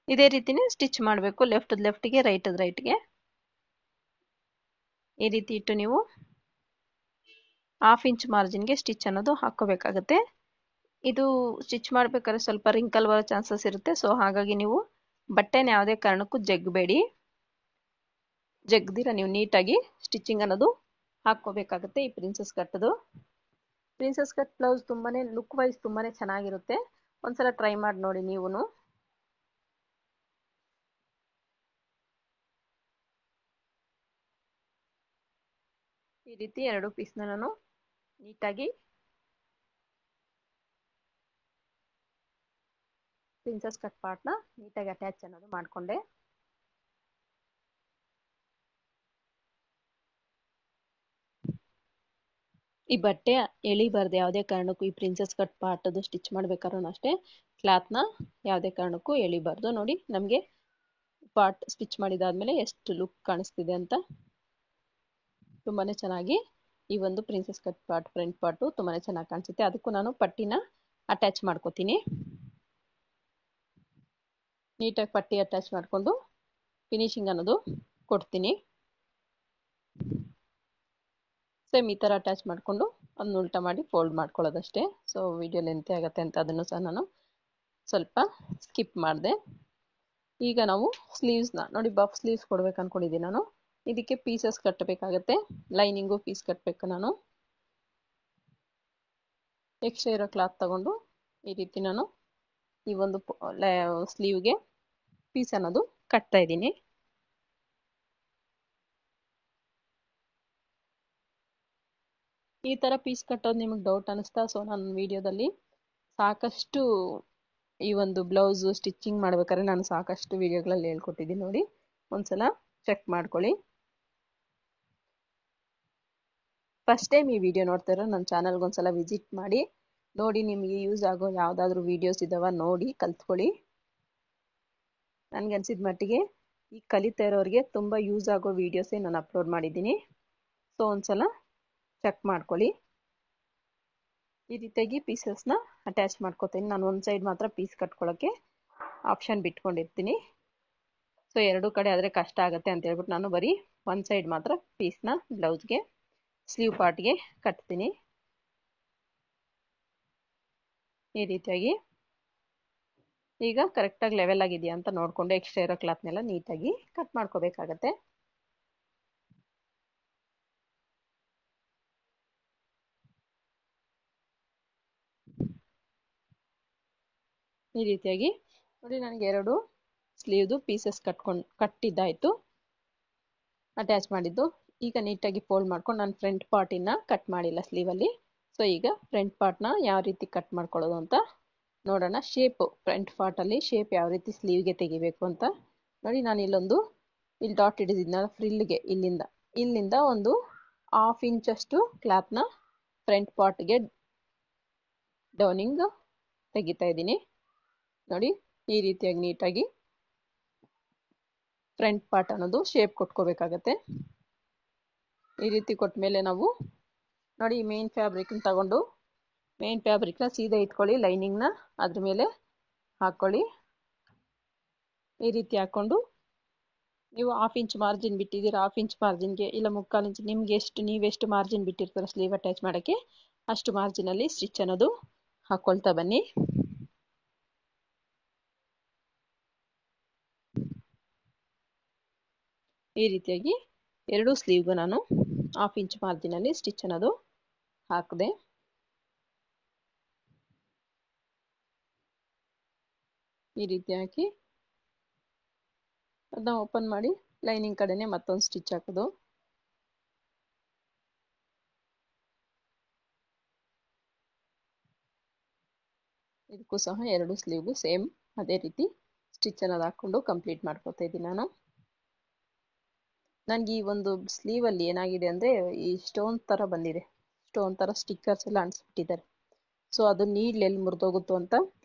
ಇದೇ ರೀತಿನೇ ಸ್ಟಿಚ್ ಮಾಡಬೇಕು, ಲೆಫ್ಟ್ಗೆ ರೈಟ್ಗೆ ಈ ರೀತಿ ಇಟ್ಟು ನೀವು 1/2 ಇಂಚ್ ಮಾರ್ಜಿನ್ಗೆ ಸ್ಟಿಚ್ ಅನ್ನೋದು ಹಾಕ್ಕೋಬೇಕಾಗತ್ತೆ. ಇದು ಸ್ಟಿಚ್ ಮಾಡಬೇಕಾದ್ರೆ ಸ್ವಲ್ಪ ರಿಂಕಲ್ ಬರೋ ಚಾನ್ಸಸ್ ಇರುತ್ತೆ. ಸೊ ಹಾಗಾಗಿ ನೀವು ಬಟ್ಟೆನ ಯಾವುದೇ ಕಾರಣಕ್ಕೂ ಜಗ್ದಿರ ನೀವು ನೀಟಾಗಿ ಸ್ಟಿಚಿಂಗ್ ಅನ್ನೋದು ಹಾಕ್ಕೋಬೇಕಾಗತ್ತೆ ಈ ಪ್ರಿನ್ಸಸ್ ಕಟ್ದು. ಪ್ರಿನ್ಸಸ್ ಕಟ್ ಬ್ಲೌಸ್ ತುಂಬಾನೇ ಲುಕ್ ವೈಸ್ ತುಂಬಾನೇ ಚೆನ್ನಾಗಿರುತ್ತೆ. ಒಂದ್ಸಲ ಟ್ರೈ ಮಾಡಿ ನೋಡಿ ನೀವುನು. ಈ ರೀತಿ ಎರಡು ಪೀಸ್ನ ನಾನು ನೀಟಾಗಿ ಪ್ರಿನ್ಸಸ್ ಕಟ್ ಪಾರ್ಟ್ನ ನೀಟಾಗಿ ಅಟ್ಯಾಚ್ ಅನ್ನೋದು ಮಾಡಿಕೊಂಡೆ. ಈ ಬಟ್ಟೆ ಎಳಿಬಾರ್ದು ಯಾವುದೇ ಕಾರಣಕ್ಕೂ. ಈ ಪ್ರಿನ್ಸಸ್ ಕಟ್ ಪಾರ್ಟ್ ಅದು ಸ್ಟಿಚ್ ಮಾಡ್ಬೇಕಾದ್ರೂ ಅಷ್ಟೇ ಕ್ಲಾತ್ನ ಯಾವುದೇ ಕಾರಣಕ್ಕೂ ಎಳಿಬಾರ್ದು. ನೋಡಿ ನಮಗೆ ಪಾರ್ಟ್ ಸ್ಟಿಚ್ ಮಾಡಿದಾದ್ಮೇಲೆ ಎಷ್ಟು ಲುಕ್ ಕಾಣಿಸ್ತಿದೆ ಅಂತ. ತುಂಬಾನೇ ಚೆನ್ನಾಗಿ ಈ ಒಂದು princess cut part front part ತುಂಬಾನೇ ಚೆನ್ನಾಗಿ ಕಾಣಿಸುತ್ತೆ. ಅದಕ್ಕೂ ನಾನು ಪಟ್ಟಿನ ಅಟ್ಯಾಚ್ ಮಾಡ್ಕೋತೀನಿ. ನೀಟಾಗಿ ಪಟ್ಟಿ ಅಟ್ಯಾಚ್ ಮಾಡಿಕೊಂಡು ಫಿನಿಶಿಂಗ್ ಅನ್ನೋದು ಕೊಡ್ತೀನಿ. ಸೇಮ್ ಈ ಥರ ಅಟ್ಯಾಚ್ ಮಾಡಿಕೊಂಡು ಅದನ್ನ ಉಲ್ಟಾ ಮಾಡಿ ಫೋಲ್ಡ್ ಮಾಡ್ಕೊಳ್ಳೋದಷ್ಟೇ. ಸೊ ವಿಡಿಯೋ ಲೆಂತೆ ಆಗುತ್ತೆ ಅಂತ ಅದನ್ನು ಸಹ ನಾನು ಸ್ವಲ್ಪ ಸ್ಕಿಪ್ ಮಾಡಿದೆ. ಈಗ ನಾವು ಸ್ಲೀವ್ಸ್ನ ನೋಡಿ ಬಫ್ ಸ್ಲೀವ್ಸ್ ಕೊಡ್ಬೇಕು ಅಂದ್ಕೊಂಡಿದ್ದೀನಿ ನಾನು. ಇದಕ್ಕೆ ಪೀಸಸ್ ಕಟ್ಟಬೇಕಾಗತ್ತೆ. ಲೈನಿಂಗು ಪೀಸ್ ಕಟ್ಟಬೇಕು ನಾನು. ಎಕ್ಸ್ಟ್ರಾ ಇರೋ ಕ್ಲಾತ್ ತಗೊಂಡು ಈ ರೀತಿ ನಾನು ಈ ಒಂದು ಸ್ಲೀವ್ಗೆ ಪೀಸ್ ಅನ್ನೋದು ಕಟ್ತಾ ಇದ್ದೀನಿ. ಈ ಥರ ಪೀಸ್ ಕಟ್ಟೋದು ನಿಮಗೆ ಡೌಟ್ ಅನಿಸ್ತಾ? ಸೊ ನನ್ನ ವಿಡಿಯೋದಲ್ಲಿ ಸಾಕಷ್ಟು ಈ ಒಂದು ಬ್ಲೌಸ್ ಸ್ಟಿಚಿಂಗ್ ಮಾಡ್ಬೇಕಾದ್ರೆ ನಾನು ಸಾಕಷ್ಟು ವಿಡಿಯೋಗಳಲ್ಲಿ ಹೇಳ್ಕೊಟ್ಟಿದ್ದೀನಿ ನೋಡಿ. ಒಂದ್ಸಲ ಚೆಕ್ ಮಾಡ್ಕೊಳ್ಳಿ. ಫಸ್ಟ್ ಟೈಮ್ ಈ ವಿಡಿಯೋ ನೋಡ್ತಾ ಇರೋ ನನ್ನ ಚಾನಲ್ಗೆ ಒಂದ್ಸಲ ವಿಸಿಟ್ ಮಾಡಿ ನೋಡಿ. ನಿಮಗೆ ಯೂಸ್ ಆಗೋ ಯಾವುದಾದ್ರೂ ವಿಡಿಯೋಸ್ ಇದಾವ ನೋಡಿ ಕಲ್ತ್ಕೊಳ್ಳಿ. ನನಗನ್ಸಿದ ಮಟ್ಟಿಗೆ ಈ ಕಲಿತಾ ಇರೋರಿಗೆ ತುಂಬ ಯೂಸ್ ಆಗೋ ವಿಡಿಯೋಸೇ ನಾನು ಅಪ್ಲೋಡ್ ಮಾಡಿದ್ದೀನಿ. ಸೊ ಒಂದ್ಸಲ ಚೆಕ್ ಮಾಡ್ಕೊಳ್ಳಿ. ಈ ರೀತಿಯಾಗಿ ಪೀಸಸ್ನ ಅಟ್ಯಾಚ್ ಮಾಡ್ಕೋತೀನಿ. ನಾನು ಒಂದು ಸೈಡ್ ಮಾತ್ರ ಪೀಸ್ ಕಟ್ಕೊಳ್ಳೋಕ್ಕೆ ಆಪ್ಷನ್ ಬಿಟ್ಕೊಂಡಿರ್ತೀನಿ. ಸೊ ಎರಡೂ ಕಡೆ ಆದರೆ ಕಷ್ಟ ಆಗುತ್ತೆ ಅಂತ ಹೇಳ್ಬಿಟ್ಟು ನಾನು ಬರೀ ಒಂದು ಸೈಡ್ ಮಾತ್ರ ಪೀಸ್ನ ಬ್ಲೌಸ್ಗೆ ಸ್ಲೀವ್ ಪಾರ್ಟ್ಗೆ ಕಟ್ತೀನಿ. ಈ ರೀತಿಯಾಗಿ ಈಗ ಕರೆಕ್ಟಾಗಿ ಲೆವೆಲ್ ಆಗಿದೆಯಾ ಅಂತ ನೋಡಿಕೊಂಡು ಎಕ್ಸ್ಟ್ರಾ ಇರೋ ಕ್ಲಾತ್ನೆಲ್ಲ ನೀಟಾಗಿ ಕಟ್ ಮಾಡ್ಕೋಬೇಕಾಗತ್ತೆ. ಈ ರೀತಿಯಾಗಿ ನೋಡಿ ನನಗೆ ಎರಡು ಸ್ಲೀವ್ದು ಪೀಸಸ್ ಕಟ್ಟಿದ್ದಾಯಿತು, ಅಟ್ಯಾಚ್ ಮಾಡಿದ್ದು. ಈಗ ನೀಟಾಗಿ ಫೋಲ್ಡ್ ಮಾಡ್ಕೊಂಡು ನಾನು ಫ್ರಂಟ್ ಪಾರ್ಟಿನ ಕಟ್ ಮಾಡಿಲ್ಲ ಸ್ಲೀವಲ್ಲಿ. ಸೊ ಈಗ ಫ್ರಂಟ್ ಪಾರ್ಟ್ನ ಯಾವ ರೀತಿ ಕಟ್ ಮಾಡ್ಕೊಳ್ಳೋದು ಅಂತ ನೋಡೋಣ. ಶೇಪು ಫ್ರಂಟ್ ಪಾರ್ಟಲ್ಲಿ ಶೇಪ್ ಯಾವ ರೀತಿ ಸ್ಲೀವ್ಗೆ ತೆಗಿಬೇಕು ಅಂತ ನೋಡಿ. ನಾನು ಇಲ್ಲಿ ಡಾಟ್ ಹಿಡಿದಿದ್ನ ಫ್ರಿಲ್ಗೆ ಇಲ್ಲಿಂದ ಒಂದು 1/2 ಇಂಚಷ್ಟು ಕ್ಲಾತ್ನ ಫ್ರಂಟ್ ಪಾರ್ಟ್ಗೆ ಡೌನಿಂಗ್ ತೆಗಿತಾ ಇದ್ದೀನಿ ನೋಡಿ. ಈ ರೀತಿಯಾಗಿ ನೀಟಾಗಿ ಫ್ರಂಟ್ ಪಾರ್ಟ್ ಅನ್ನೋದು ಶೇಪ್ ಕೊಟ್ಕೋಬೇಕಾಗತ್ತೆ. ಈ ರೀತಿ ಕೊಟ್ಟ ಮೇಲೆ ನಾವು ನೋಡಿ ಮೇನ್ ಫ್ಯಾಬ್ರಿಕ್ನ ತಗೊಂಡು ಮೇನ್ ಫ್ಯಾಬ್ರಿಕ್ನ ಸೀದಾ ಇಟ್ಕೊಳ್ಳಿ, ಲೈನಿಂಗ್ನ ಅದ್ರ ಮೇಲೆ ಹಾಕ್ಕೊಳ್ಳಿ. ಈ ರೀತಿ ಹಾಕ್ಕೊಂಡು ನೀವು 1/2 ಇಂಚ್ ಮಾರ್ಜಿನ್ ಬಿಟ್ಟಿದ್ದೀರಾ, 1/2 ಇಂಚ್ ಮಾರ್ಜಿನ್ಗೆ ಇಲ್ಲ 3/4 ಇಂಚ್ ನಿಮ್ಗೆ ನೀವೆಷ್ಟು ಮಾರ್ಜಿನ್ ಬಿಟ್ಟಿರ್ತೀರ ಸ್ಲೀವ್ ಅಟ್ಯಾಚ್ ಮಾಡೋಕ್ಕೆ ಅಷ್ಟು ಮಾರ್ಜಿನಲ್ಲಿ ಸ್ಟಿಚ್ ಅನ್ನೋದು ಹಾಕ್ಕೊಳ್ತಾ ಬನ್ನಿ. ಈ ರೀತಿಯಾಗಿ ಎರಡು ಸ್ಲೀವ್ಗೂ ನಾನು 1/2 ಇಂಚ್ ಮಾರ್ಜಿನಲ್ಲಿ ಸ್ಟಿಚ್ ಅನ್ನೋದು ಹಾಕಿದೆ. ಈ ರೀತಿ ಹಾಕಿ ಅದನ್ನ ಓಪನ್ ಮಾಡಿ ಲೈನಿಂಗ್ ಕಡೆನೆ ಮತ್ತೊಂದು ಸ್ಟಿಚ್ ಹಾಕೋದು. ಇದಕ್ಕೂ ಸಹ ಎರಡು ಸ್ಲೀವ್ಗೂ ಸೇಮ್ ಅದೇ ರೀತಿ ಸ್ಟಿಚ್ ಅನ್ನೋದು ಹಾಕ್ಕೊಂಡು ಕಂಪ್ಲೀಟ್ ಮಾಡ್ಕೊತಾ ಇದ್ದೀನಿ ನಾನು. ನನಗೆ ಈ ಒಂದು ಸ್ಲೀವಲ್ಲಿ ಏನಾಗಿದೆ ಅಂದರೆ ಈ ಸ್ಟೋನ್ ಥರ ಬಂದಿದೆ, ಸ್ಟೋನ್ ಥರ ಸ್ಟಿಕ್ಕರ್ಸ್ ಎಲ್ಲ ಅಂಟಿಸ್ಬಿಟ್ಟಿದ್ದಾರೆ. ಸೊ ಅದು ನೀಡ್ಲ್ ಎಲ್ಲಿ ಮುರಿದೋಗುತ್ತೋ ಅಂತ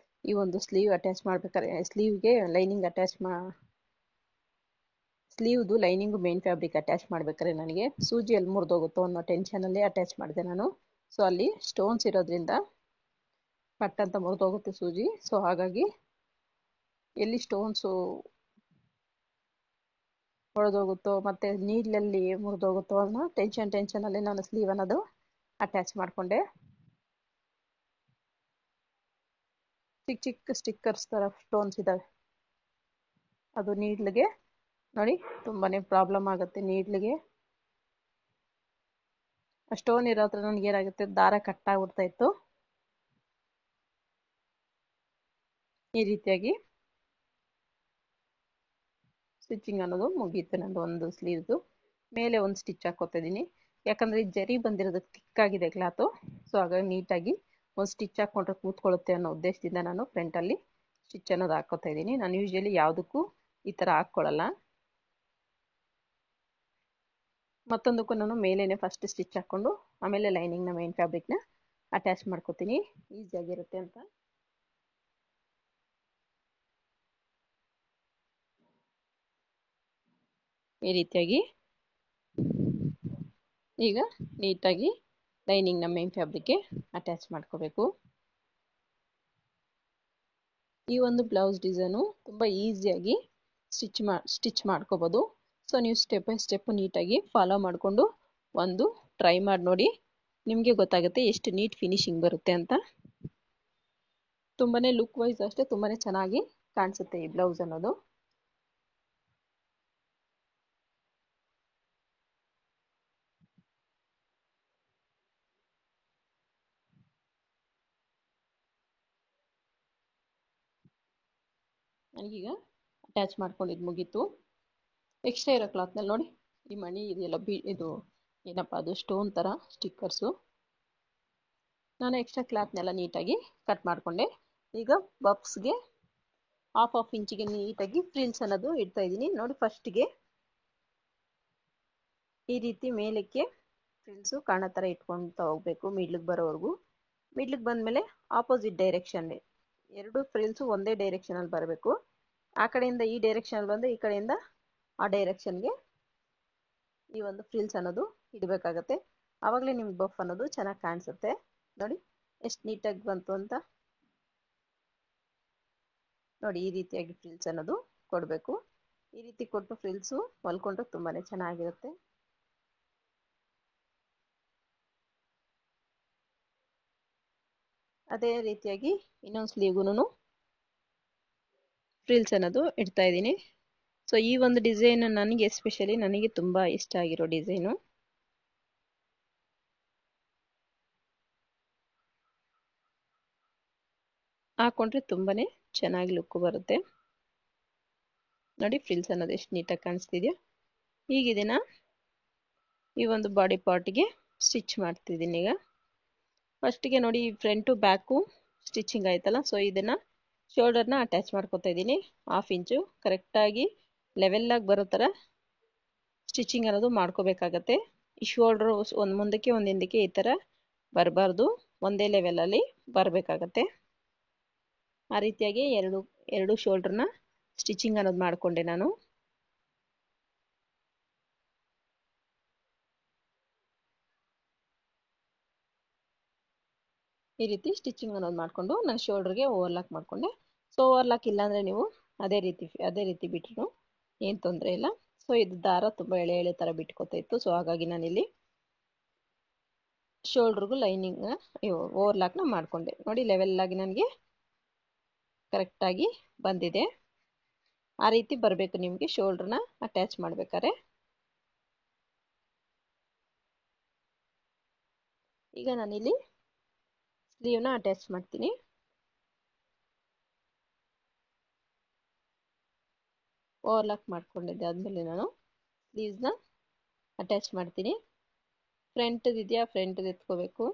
ಈ ಒಂದು ಸ್ಲೀವ್ ಅಟ್ಯಾಚ್ ಮಾಡ್ಬೇಕಾದ್ರೆ ಸ್ಲೀವ್ಗೆ ಲೈನಿಂಗ್ ಸ್ಲೀವ್ದು ಲೈನಿಂಗು ಮೇನ್ ಫ್ಯಾಬ್ರಿಕ್ ಅಟ್ಯಾಚ್ ಮಾಡ್ಬೇಕಾದ್ರೆ ನನಗೆ ಸೂಜಿ ಎಲ್ಲಿ ಮುರಿದೋಗುತ್ತೋ ಅನ್ನೋ ಟೆನ್ಷನಲ್ಲಿ ಅಟ್ಯಾಚ್ ಮಾಡಿದೆ ನಾನು. ಸೊ ಅಲ್ಲಿ ಸ್ಟೋನ್ಸ್ ಇರೋದ್ರಿಂದ ಪಟ್ ಅಂತ ಮುರಿದೋಗುತ್ತೆ ಸೂಜಿ. ಸೊ ಹಾಗಾಗಿ ಎಲ್ಲಿ ಸ್ಟೋನ್ಸು ಹೊಡೆದೋಗುತ್ತೋ ಮತ್ತು ನೀಡ್ಲಲ್ಲಿ ಮುರಿದೋಗುತ್ತೋ ಅನ್ನೋ ಟೆನ್ಷನಲ್ಲಿ ನಾನು ಸ್ಲೀವ್ ಅನ್ನೋದು ಅಟ್ಯಾಚ್ ಮಾಡಿಕೊಂಡೆ. ಚಿಕ್ಕ ಚಿಕ್ಕ ಸ್ಟಿಕ್ಕರ್ಸ್ ಥರ ಸ್ಟೋನ್ಸ್ ಇದ್ದಾವೆ, ಅದು ನೀಡ್ಲಿಗೆ ನೋಡಿ ತುಂಬಾ ಪ್ರಾಬ್ಲಮ್ ಆಗುತ್ತೆ. ನೀಡ್ಲಿಗೆ ಆ ಸ್ಟೋನ್ ಇರೋ ಹತ್ರ ನನಗೆ ಏನಾಗುತ್ತೆ, ದಾರ ಕಟ್ಟಾಗ್ಬಿಡ್ತಾ ಇತ್ತು. ಈ ರೀತಿಯಾಗಿ ಸ್ಟಿಚಿಂಗ್ ಅನ್ನೋದು ಮುಗೀತು ನಂದು ಒಂದು ಸ್ಲೀವ್ದು. ಮೇಲೆ ಒಂದು ಸ್ಟಿಚ್ ಹಾಕೋತಾ ಇದ್ದೀನಿ, ಯಾಕಂದರೆ ಈ ಜರಿ ಬಂದಿರೋದಕ್ಕೆ ತಿಕ್ಕಾಗಿದೆ ಕ್ಲಾತು. ಸೊ ಹಾಗಾಗಿ ನೀಟಾಗಿ ಒಂದು ಸ್ಟಿಚ್ ಹಾಕ್ಕೊಂಡ್ರೆ ಕೂತ್ಕೊಳ್ಳುತ್ತೆ ಅನ್ನೋ ಉದ್ದೇಶದಿಂದ ನಾನು ಫ್ರಂಟಲ್ಲಿ ಸ್ಟಿಚ್ ಅನ್ನೋದು ಹಾಕೋತಾ ಇದ್ದೀನಿ. ನಾನು ಯೂಶ್ವಲಿ ಯಾವುದಕ್ಕೂ ಈ ಥರ ಹಾಕ್ಕೊಳ್ಳಲ್ಲ. ಮತ್ತೊಂದಕ್ಕೂ ನಾನು ಮೇಲೇನೆ ಫಸ್ಟ್ ಸ್ಟಿಚ್ ಹಾಕ್ಕೊಂಡು ಆಮೇಲೆ ಲೈನಿಂಗ್ನ ಮೇನ್ ಫ್ಯಾಬ್ರಿಕ್ನ ಅಟ್ಯಾಚ್ ಮಾಡ್ಕೋತೀನಿ, ಈಸಿಯಾಗಿರುತ್ತೆ ಅಂತ. ಈ ರೀತಿಯಾಗಿ ಈಗ ನೀಟಾಗಿ ಲೈನಿಂಗ್ನ ಮೇನ್ ಫ್ಯಾಬ್ರಿಕ್ಗೆ ಅಟ್ಯಾಚ್ ಮಾಡ್ಕೋಬೇಕು. ಈ ಒಂದು ಬ್ಲೌಸ್ ಡಿಸೈನು ತುಂಬ ಈಸಿಯಾಗಿ ಸ್ಟಿಚ್ ಮಾಡ್ಕೋಬೋದು. ಸೊ ನೀವು ಸ್ಟೆಪ್ ಬೈ ಸ್ಟೆಪ್ ನೀಟಾಗಿ ಫಾಲೋ ಮಾಡಿಕೊಂಡು ಒಂದು ಟ್ರೈ ಮಾಡಿ ನೋಡಿ, ನಿಮಗೆ ಗೊತ್ತಾಗುತ್ತೆ ಎಷ್ಟು ನೀಟ್ ಫಿನಿಶಿಂಗ್ ಬರುತ್ತೆ ಅಂತ. ತುಂಬಾ ಲುಕ್ ವೈಸ್ ಅಷ್ಟೇ ತುಂಬಾ ಚೆನ್ನಾಗಿ ಕಾಣಿಸುತ್ತೆ ಈ ಬ್ಲೌಸ್ ಅನ್ನೋದು. ನನಗೀಗ ಅಟ್ಯಾಚ್ ಮಾಡ್ಕೊಂಡಿದ್ದು ಮುಗೀತು. ಎಕ್ಸ್ಟ್ರಾ ಇರೋ ಕ್ಲಾತ್ನಲ್ಲಿ ನೋಡಿ ಈ ಮಣಿ ಇದೆಯಲ್ಲ, ಇದು ಏನಪ್ಪ ಅದು ಸ್ಟೋನ್ ಥರ ಸ್ಟಿಕ್ಕರ್ಸು, ನಾನು ಎಕ್ಸ್ಟ್ರಾ ಕ್ಲಾತ್ನೆಲ್ಲ ನೀಟಾಗಿ ಕಟ್ ಮಾಡಿಕೊಂಡೆ. ಈಗ ಬಫ್ಸ್ಗೆ ಹಾಫ್ ಇಂಚಿಗೆ ನೀಟಾಗಿ ಫ್ರಿಲ್ಸ್ ಅನ್ನೋದು ಇಡ್ತಾ ಇದ್ದೀನಿ. ನೋಡಿ ಫಸ್ಟಿಗೆ ಈ ರೀತಿ ಮೇಲಕ್ಕೆ ಫ್ರಿಲ್ಸು ಕಾಣೋ ಥರ ಇಟ್ಕೊಳ್ತಾ ಹೋಗಬೇಕು ಮಿಡ್ಲಿಗೆ ಬರೋವರೆಗೂ. ಮಿಡ್ಲಿಗೆ ಬಂದಮೇಲೆ ಆಪೋಸಿಟ್ ಡೈರೆಕ್ಷನ್, ಎರಡು ಫ್ರಿಲ್ಸು ಒಂದೇ ಡೈರೆಕ್ಷನಲ್ಲಿ ಬರಬೇಕು. ಆ ಕಡೆಯಿಂದ ಈ ಡೈರೆಕ್ಷನಲ್ಲಿ ಬಂದು ಈ ಕಡೆಯಿಂದ ಆ ಡೈರೆಕ್ಷನ್ಗೆ ಈ ಒಂದು ಫ್ರಿಲ್ಸ್ ಅನ್ನೋದು ಇಡಬೇಕಾಗತ್ತೆ. ಆವಾಗಲೇ ನಿಮ್ಗೆ ಬಫ್ ಅನ್ನೋದು ಚೆನ್ನಾಗಿ ಕಾಣಿಸುತ್ತೆ. ನೋಡಿ ಎಷ್ಟು ನೀಟಾಗಿ ಬಂತು ಅಂತ. ನೋಡಿ ಈ ರೀತಿಯಾಗಿ ಫ್ರಿಲ್ಸ್ ಅನ್ನೋದು ಕೊಡಬೇಕು. ಈ ರೀತಿ ಕೊಟ್ಟು ಫ್ರಿಲ್ಸು ಹೊಲ್ಕೊಂಡ್ರೆ ತುಂಬಾ ಚೆನ್ನಾಗಿರುತ್ತೆ. ಅದೇ ರೀತಿಯಾಗಿ ಇನ್ನೊಂದು ಸ್ಲೀವ್ಗೂ ಫ್ರಿಲ್ಸ್ ಅನ್ನೋದು ಇಡ್ತಾ ಇದ್ದೀನಿ. ಸೊ ಈ ಒಂದು ಡಿಸೈನ್ ನನಗೆ ಎಸ್ಪೆಷಲಿ ನನಗೆ ತುಂಬ ಇಷ್ಟ ಆಗಿರೋ ಡಿಸೈನು. ಹಾಕೊಂಡ್ರೆ ತುಂಬಾ ಚೆನ್ನಾಗಿ ಲುಕ್ ಬರುತ್ತೆ. ನೋಡಿ ಫ್ರಿಲ್ಸ್ ಅನ್ನೋದು ಎಷ್ಟು ನೀಟಾಗಿ ಕಾಣಿಸ್ತಿದೆಯಾ. ಈಗ ಇದನ್ನು ಈ ಒಂದು ಬಾಡಿ ಪಾರ್ಟ್ಗೆ ಸ್ಟಿಚ್ ಮಾಡ್ತಿದ್ದೀನಿ. ಈಗ ಫಸ್ಟಿಗೆ ನೋಡಿ ಫ್ರಂಟು ಬ್ಯಾಕು ಸ್ಟಿಚಿಂಗ್ ಆಯ್ತಲ್ಲ, ಸೊ ಇದನ್ನು ಶೋಲ್ಡರ್ನ ಅಟ್ಯಾಚ್ ಮಾಡ್ಕೊತಾ ಇದ್ದೀನಿ. ಹಾಫ್ ಇಂಚು ಕರೆಕ್ಟಾಗಿ ಲೆವೆಲ್ಲಾಗಿ ಬರೋ ಥರ ಸ್ಟಿಚಿಂಗ್ ಅನ್ನೋದು ಮಾಡ್ಕೋಬೇಕಾಗತ್ತೆ. ಈ ಶೋಲ್ಡ್ರು ಒಂದು ಮುಂದಕ್ಕೆ ಒಂದು ಹಿಂದಕ್ಕೆ ಈ ಥರ ಬರಬಾರ್ದು, ಒಂದೇ ಲೆವೆಲಲ್ಲಿ ಬರಬೇಕಾಗತ್ತೆ. ಆ ರೀತಿಯಾಗಿ ಎರಡು ಶೋಲ್ಡ್ರನ್ನ ಸ್ಟಿಚಿಂಗ್ ಅನ್ನೋದು ಮಾಡಿಕೊಂಡೆ ನಾನು. ಈ ರೀತಿ ಸ್ಟಿಚಿಂಗ್ ಅನ್ನೋದು ಮಾಡಿಕೊಂಡು ನಾನು ಶೋಲ್ಡ್ರಿಗೆ ಓವರ್ಲಾಕ್ ಮಾಡಿಕೊಂಡೆ. ಸೊ ಓವರ್ಲಾಕ್ ಇಲ್ಲಾಂದರೆ ನೀವು ಅದೇ ರೀತಿ ಬಿಟ್ಟರು ಏನು ತೊಂದರೆ ಇಲ್ಲ. ಸೊ ಇದು ದಾರ ತುಂಬ ಎಳೆ ಥರ ಬಿಟ್ಕೋತಾ ಇತ್ತು. ಸೊ ಹಾಗಾಗಿ ನಾನಿಲ್ಲಿ ಶೋಲ್ಡ್ರಿಗೂ ಲೈನಿಂಗ್ ಓವರ್ಲಾಕ್ನ ಮಾಡಿಕೊಂಡೆ. ನೋಡಿ ಲೆವೆಲ್ಲಾಗಿ ನನಗೆ ಕರೆಕ್ಟಾಗಿ ಬಂದಿದೆ. ಆ ರೀತಿ ಬರಬೇಕು ನಿಮಗೆ ಶೋಲ್ಡ್ರನ್ನ ಅಟ್ಯಾಚ್ ಮಾಡಬೇಕಾದ್ರೆ. ಈಗ ನಾನಿಲ್ಲಿ ಸ್ಲೀವ್ನ ಅಟ್ಯಾಚ್ ಮಾಡ್ತೀನಿ. ಓವರ್ಲಾಕ್ ಮಾಡ್ಕೊಂಡಿದ್ದೆ ಆದಮೇಲೆ ನಾನು ಸ್ಲೀವ್ಸ್ನ ಅಟ್ಯಾಚ್ ಮಾಡ್ತೀನಿ. ಫ್ರಂಟದು ಇದೆಯಾ, ಫ್ರಂಟದು ಎತ್ಕೋಬೇಕು.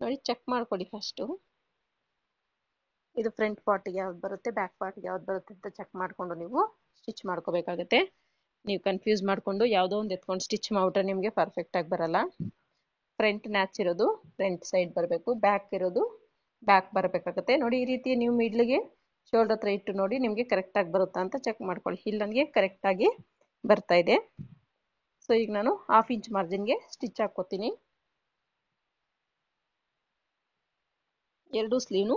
ನೋಡಿ ಚೆಕ್ ಮಾಡ್ಕೊಳ್ಳಿ ಫಸ್ಟು, ಇದು ಫ್ರಂಟ್ ಪಾರ್ಟಿಗೆ ಯಾವ್ದು ಬರುತ್ತೆ, ಬ್ಯಾಕ್ ಪಾರ್ಟಿಗೆ ಯಾವ್ದು ಬರುತ್ತೆ ಅಂತ ಚೆಕ್ ಮಾಡಿಕೊಂಡು ನೀವು ಸ್ಟಿಚ್ ಮಾಡ್ಕೋಬೇಕಾಗುತ್ತೆ. ನೀವು ಕನ್ಫ್ಯೂಸ್ ಮಾಡಿಕೊಂಡು ಯಾವುದೋ ಒಂದು ಎತ್ಕೊಂಡು ಸ್ಟಿಚ್ ಮಾಡಿಬಿಟ್ರೆ ನಿಮಗೆ ಪರ್ಫೆಕ್ಟಾಗಿ ಬರಲ್ಲ. ಫ್ರಂಟ್ ನ್ಯಾಚ್ ಇರೋದು ಫ್ರಂಟ್ ಸೈಡ್ ಬರಬೇಕು, ಬ್ಯಾಕ್ ಇರೋದು ಬ್ಯಾಕ್ ಬರಬೇಕಾಗುತ್ತೆ. ನೋಡಿ ಈ ರೀತಿ ನೀವು ಮಿಡ್ಲಿಗೆ ಶೋಲ್ಡರ್ ಹತ್ರ ಇಟ್ಟು ನೋಡಿ ನಿಮಗೆ ಕರೆಕ್ಟಾಗಿ ಬರುತ್ತಾ ಅಂತ ಚೆಕ್ ಮಾಡ್ಕೊಳ್ಳಿ. ಇಲ್ಲಿ ನನಗೆ ಕರೆಕ್ಟಾಗಿ ಬರ್ತಾ ಇದೆ. ಸೊ ಈಗ ನಾನು ಹಾಫ್ ಇಂಚ್ ಮಾರ್ಜಿನ್ಗೆ ಸ್ಟಿಚ್ ಹಾಕ್ಕೋತೀನಿ. ಎರಡು ಸ್ಲೀವ್ನು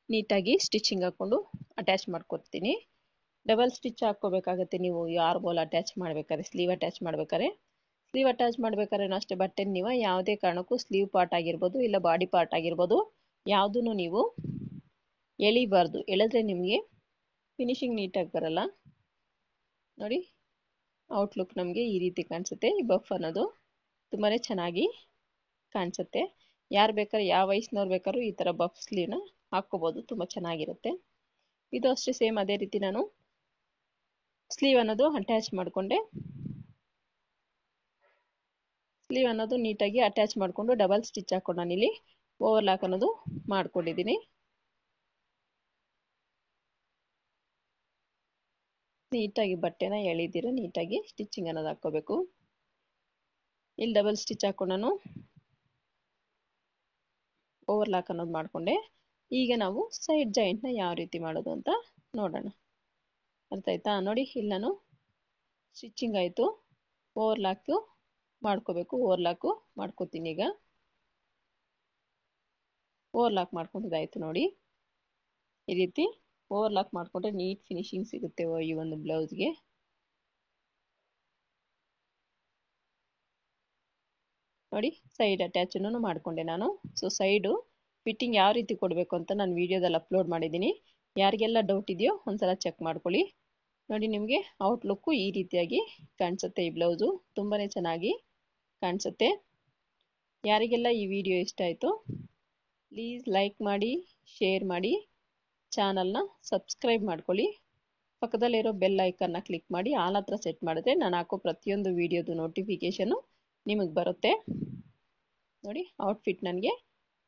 ನೀಟಾಗಿ ಸ್ಟಿಚಿಂಗ್ ಹಾಕ್ಕೊಂಡು ಅಟ್ಯಾಚ್ ಮಾಡ್ಕೊತೀನಿ. ಡಬಲ್ ಸ್ಟಿಚ್ ಹಾಕ್ಕೋಬೇಕಾಗತ್ತೆ ನೀವು ಆರ್ಮ್ ಅಟ್ಯಾಚ್ ಮಾಡ್ಬೇಕಾದ್ರೆ, ಸ್ಲೀವ್ ಅಟ್ಯಾಚ್ ಮಾಡ್ಬೇಕಾದ್ರೆ ಅಷ್ಟೇ ಬಟ್ಟೆ ನೀವು ಯಾವುದೇ ಕಾರಣಕ್ಕೂ ಸ್ಲೀವ್ ಪಾರ್ಟ್ ಆಗಿರ್ಬೋದು ಇಲ್ಲ ಬಾಡಿ ಪಾರ್ಟ್ ಆಗಿರ್ಬೋದು ಯಾವುದನ್ನು ನೀವು ಎಳಿಬಾರ್ದು. ಎಳೆದ್ರೆ ನಿಮಗೆ ಫಿನಿಶಿಂಗ್ ನೀಟಾಗಿ ಬರಲ್ಲ. ನೋಡಿ ಔಟ್ಲುಕ್ ನಮಗೆ ಈ ರೀತಿ ಕಾಣಿಸುತ್ತೆ. ಈ ಬಫ್ ಅನ್ನೋದು ತುಂಬಾ ಚೆನ್ನಾಗಿ ಕಾಣಿಸುತ್ತೆ. ಯಾರು ಬೇಕಾದ್ರೂ ಯಾವ ವಯಸ್ಸಿನವ್ರು ಬೇಕಾದ್ರೂ ಈ ಥರ ಬಫ್ ಸ್ಲೀವ್ನ ಹಾಕ್ಕೋಬೋದು, ತುಂಬ ಚೆನ್ನಾಗಿರುತ್ತೆ. ಇದು ಅಷ್ಟೇ ಸೇಮ್ ಅದೇ ರೀತಿ ನಾನು ಸ್ಲೀವ್ ಅನ್ನೋದು ಅಟ್ಯಾಚ್ ಮಾಡಿಕೊಂಡೆ. ಸ್ಲೀವ್ ಅನ್ನೋದು ನೀಟಾಗಿ ಅಟ್ಯಾಚ್ ಮಾಡಿಕೊಂಡು ಡಬಲ್ ಸ್ಟಿಚ್ ಹಾಕೊಂಡು ನಾನಿಲ್ಲಿ ಓವರ್ಲಾಕ್ ಅನ್ನೋದು ಮಾಡ್ಕೊಂಡಿದ್ದೀನಿ. ನೀಟಾಗಿ ಬಟ್ಟೆನ ಎಳಿದಿರ ನೀಟಾಗಿ ಸ್ಟಿಚಿಂಗ್ ಅನ್ನೋದು ಹಾಕ್ಕೋಬೇಕು. ಇಲ್ಲಿ ಡಬಲ್ ಸ್ಟಿಚ್ ಹಾಕೊಂಡು ನಾನು ಓವರ್ಲಾಕ್ ಅನ್ನೋದು ಮಾಡಿಕೊಂಡೆ. ಈಗ ನಾವು ಸೈಡ್ ಜಾಯಿಂಟ್ನ ಯಾವ ರೀತಿ ಮಾಡೋದು ಅಂತ ನೋಡೋಣ. ಅರ್ಥ ಆಯ್ತಾ? ನೋಡಿ, ಇಲ್ಲಿ ನಾನು ಸ್ಟಿಚಿಂಗ್ ಆಯಿತು, ಓವರ್ಲಾಕು ಮಾಡ್ಕೋಬೇಕು. ಓವರ್ಲಾಕು ಮಾಡ್ಕೋತೀನಿ. ಈಗ ಓವರ್ಲಾಕ್ ಮಾಡ್ಕೊಂಡಿದ್ದಾಯಿತು ನೋಡಿ. ಈ ರೀತಿ ಓವರ್ಲಾಕ್ ಮಾಡಿಕೊಂಡ್ರೆ ನೀಟ್ ಫಿನಿಶಿಂಗ್ ಸಿಗುತ್ತೆ ಈ ಒಂದು ಬ್ಲೌಸ್ಗೆ. ನೋಡಿ, ಸೈಡ್ ಅಟ್ಯಾಚನ್ನು ಮಾಡಿಕೊಂಡೆ ನಾನು. ಸೊ ಸೈಡು ಫಿಟ್ಟಿಂಗ್ ಯಾವ ರೀತಿ ಕೊಡಬೇಕು ಅಂತ ನಾನು ವಿಡಿಯೋದಲ್ಲಿ ಅಪ್ಲೋಡ್ ಮಾಡಿದ್ದೀನಿ. ಯಾರಿಗೆಲ್ಲ ಡೌಟ್ ಇದೆಯೋ ಒಂದ್ಸಲ ಚೆಕ್ ಮಾಡ್ಕೊಳ್ಳಿ. ನೋಡಿ, ನಿಮಗೆ ಔಟ್ಲುಕ್ಕು ಈ ರೀತಿಯಾಗಿ ಕಾಣಿಸುತ್ತೆ. ಈ ಬ್ಲೌಸು ತುಂಬಾ ಚೆನ್ನಾಗಿ ಕಾಣಿಸುತ್ತೆ. ಯಾರಿಗೆಲ್ಲ ಈ ವಿಡಿಯೋ ಇಷ್ಟ ಆಯಿತು ಪ್ಲೀಸ್ ಲೈಕ್ ಮಾಡಿ, ಶೇರ್ ಮಾಡಿ, ಚಾನಲ್ನ ಸಬ್ಸ್ಕ್ರೈಬ್ ಮಾಡ್ಕೊಳ್ಳಿ. ಪಕ್ಕದಲ್ಲಿರೋ ಬೆಲ್ ಐಕನ್ನ ಕ್ಲಿಕ್ ಮಾಡಿ ಆಲ್ ಹತ್ರ ಸೆಟ್ ಮಾಡಿದ್ರೆ ನಾನು ಹಾಕೋ ಪ್ರತಿಯೊಂದು ವಿಡಿಯೋದು ನೋಟಿಫಿಕೇಷನು ನಿಮಗೆ ಬರುತ್ತೆ. ನೋಡಿ, ಔಟ್ಫಿಟ್ ನನಗೆ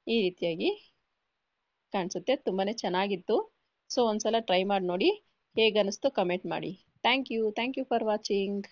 ಈ ರೀತಿಯಾಗಿ ಕಾಣಿಸುತ್ತೆ. ತುಂಬಾ ಚೆನ್ನಾಗಿತ್ತು. ಸೊ ಒಂದ್ಸಲ ಟ್ರೈ ಮಾಡಿ ನೋಡಿ, ಹೇಗೆ ಅನ್ನಿಸ್ತು ಕಮೆಂಟ್ ಮಾಡಿ. Thank you for watching.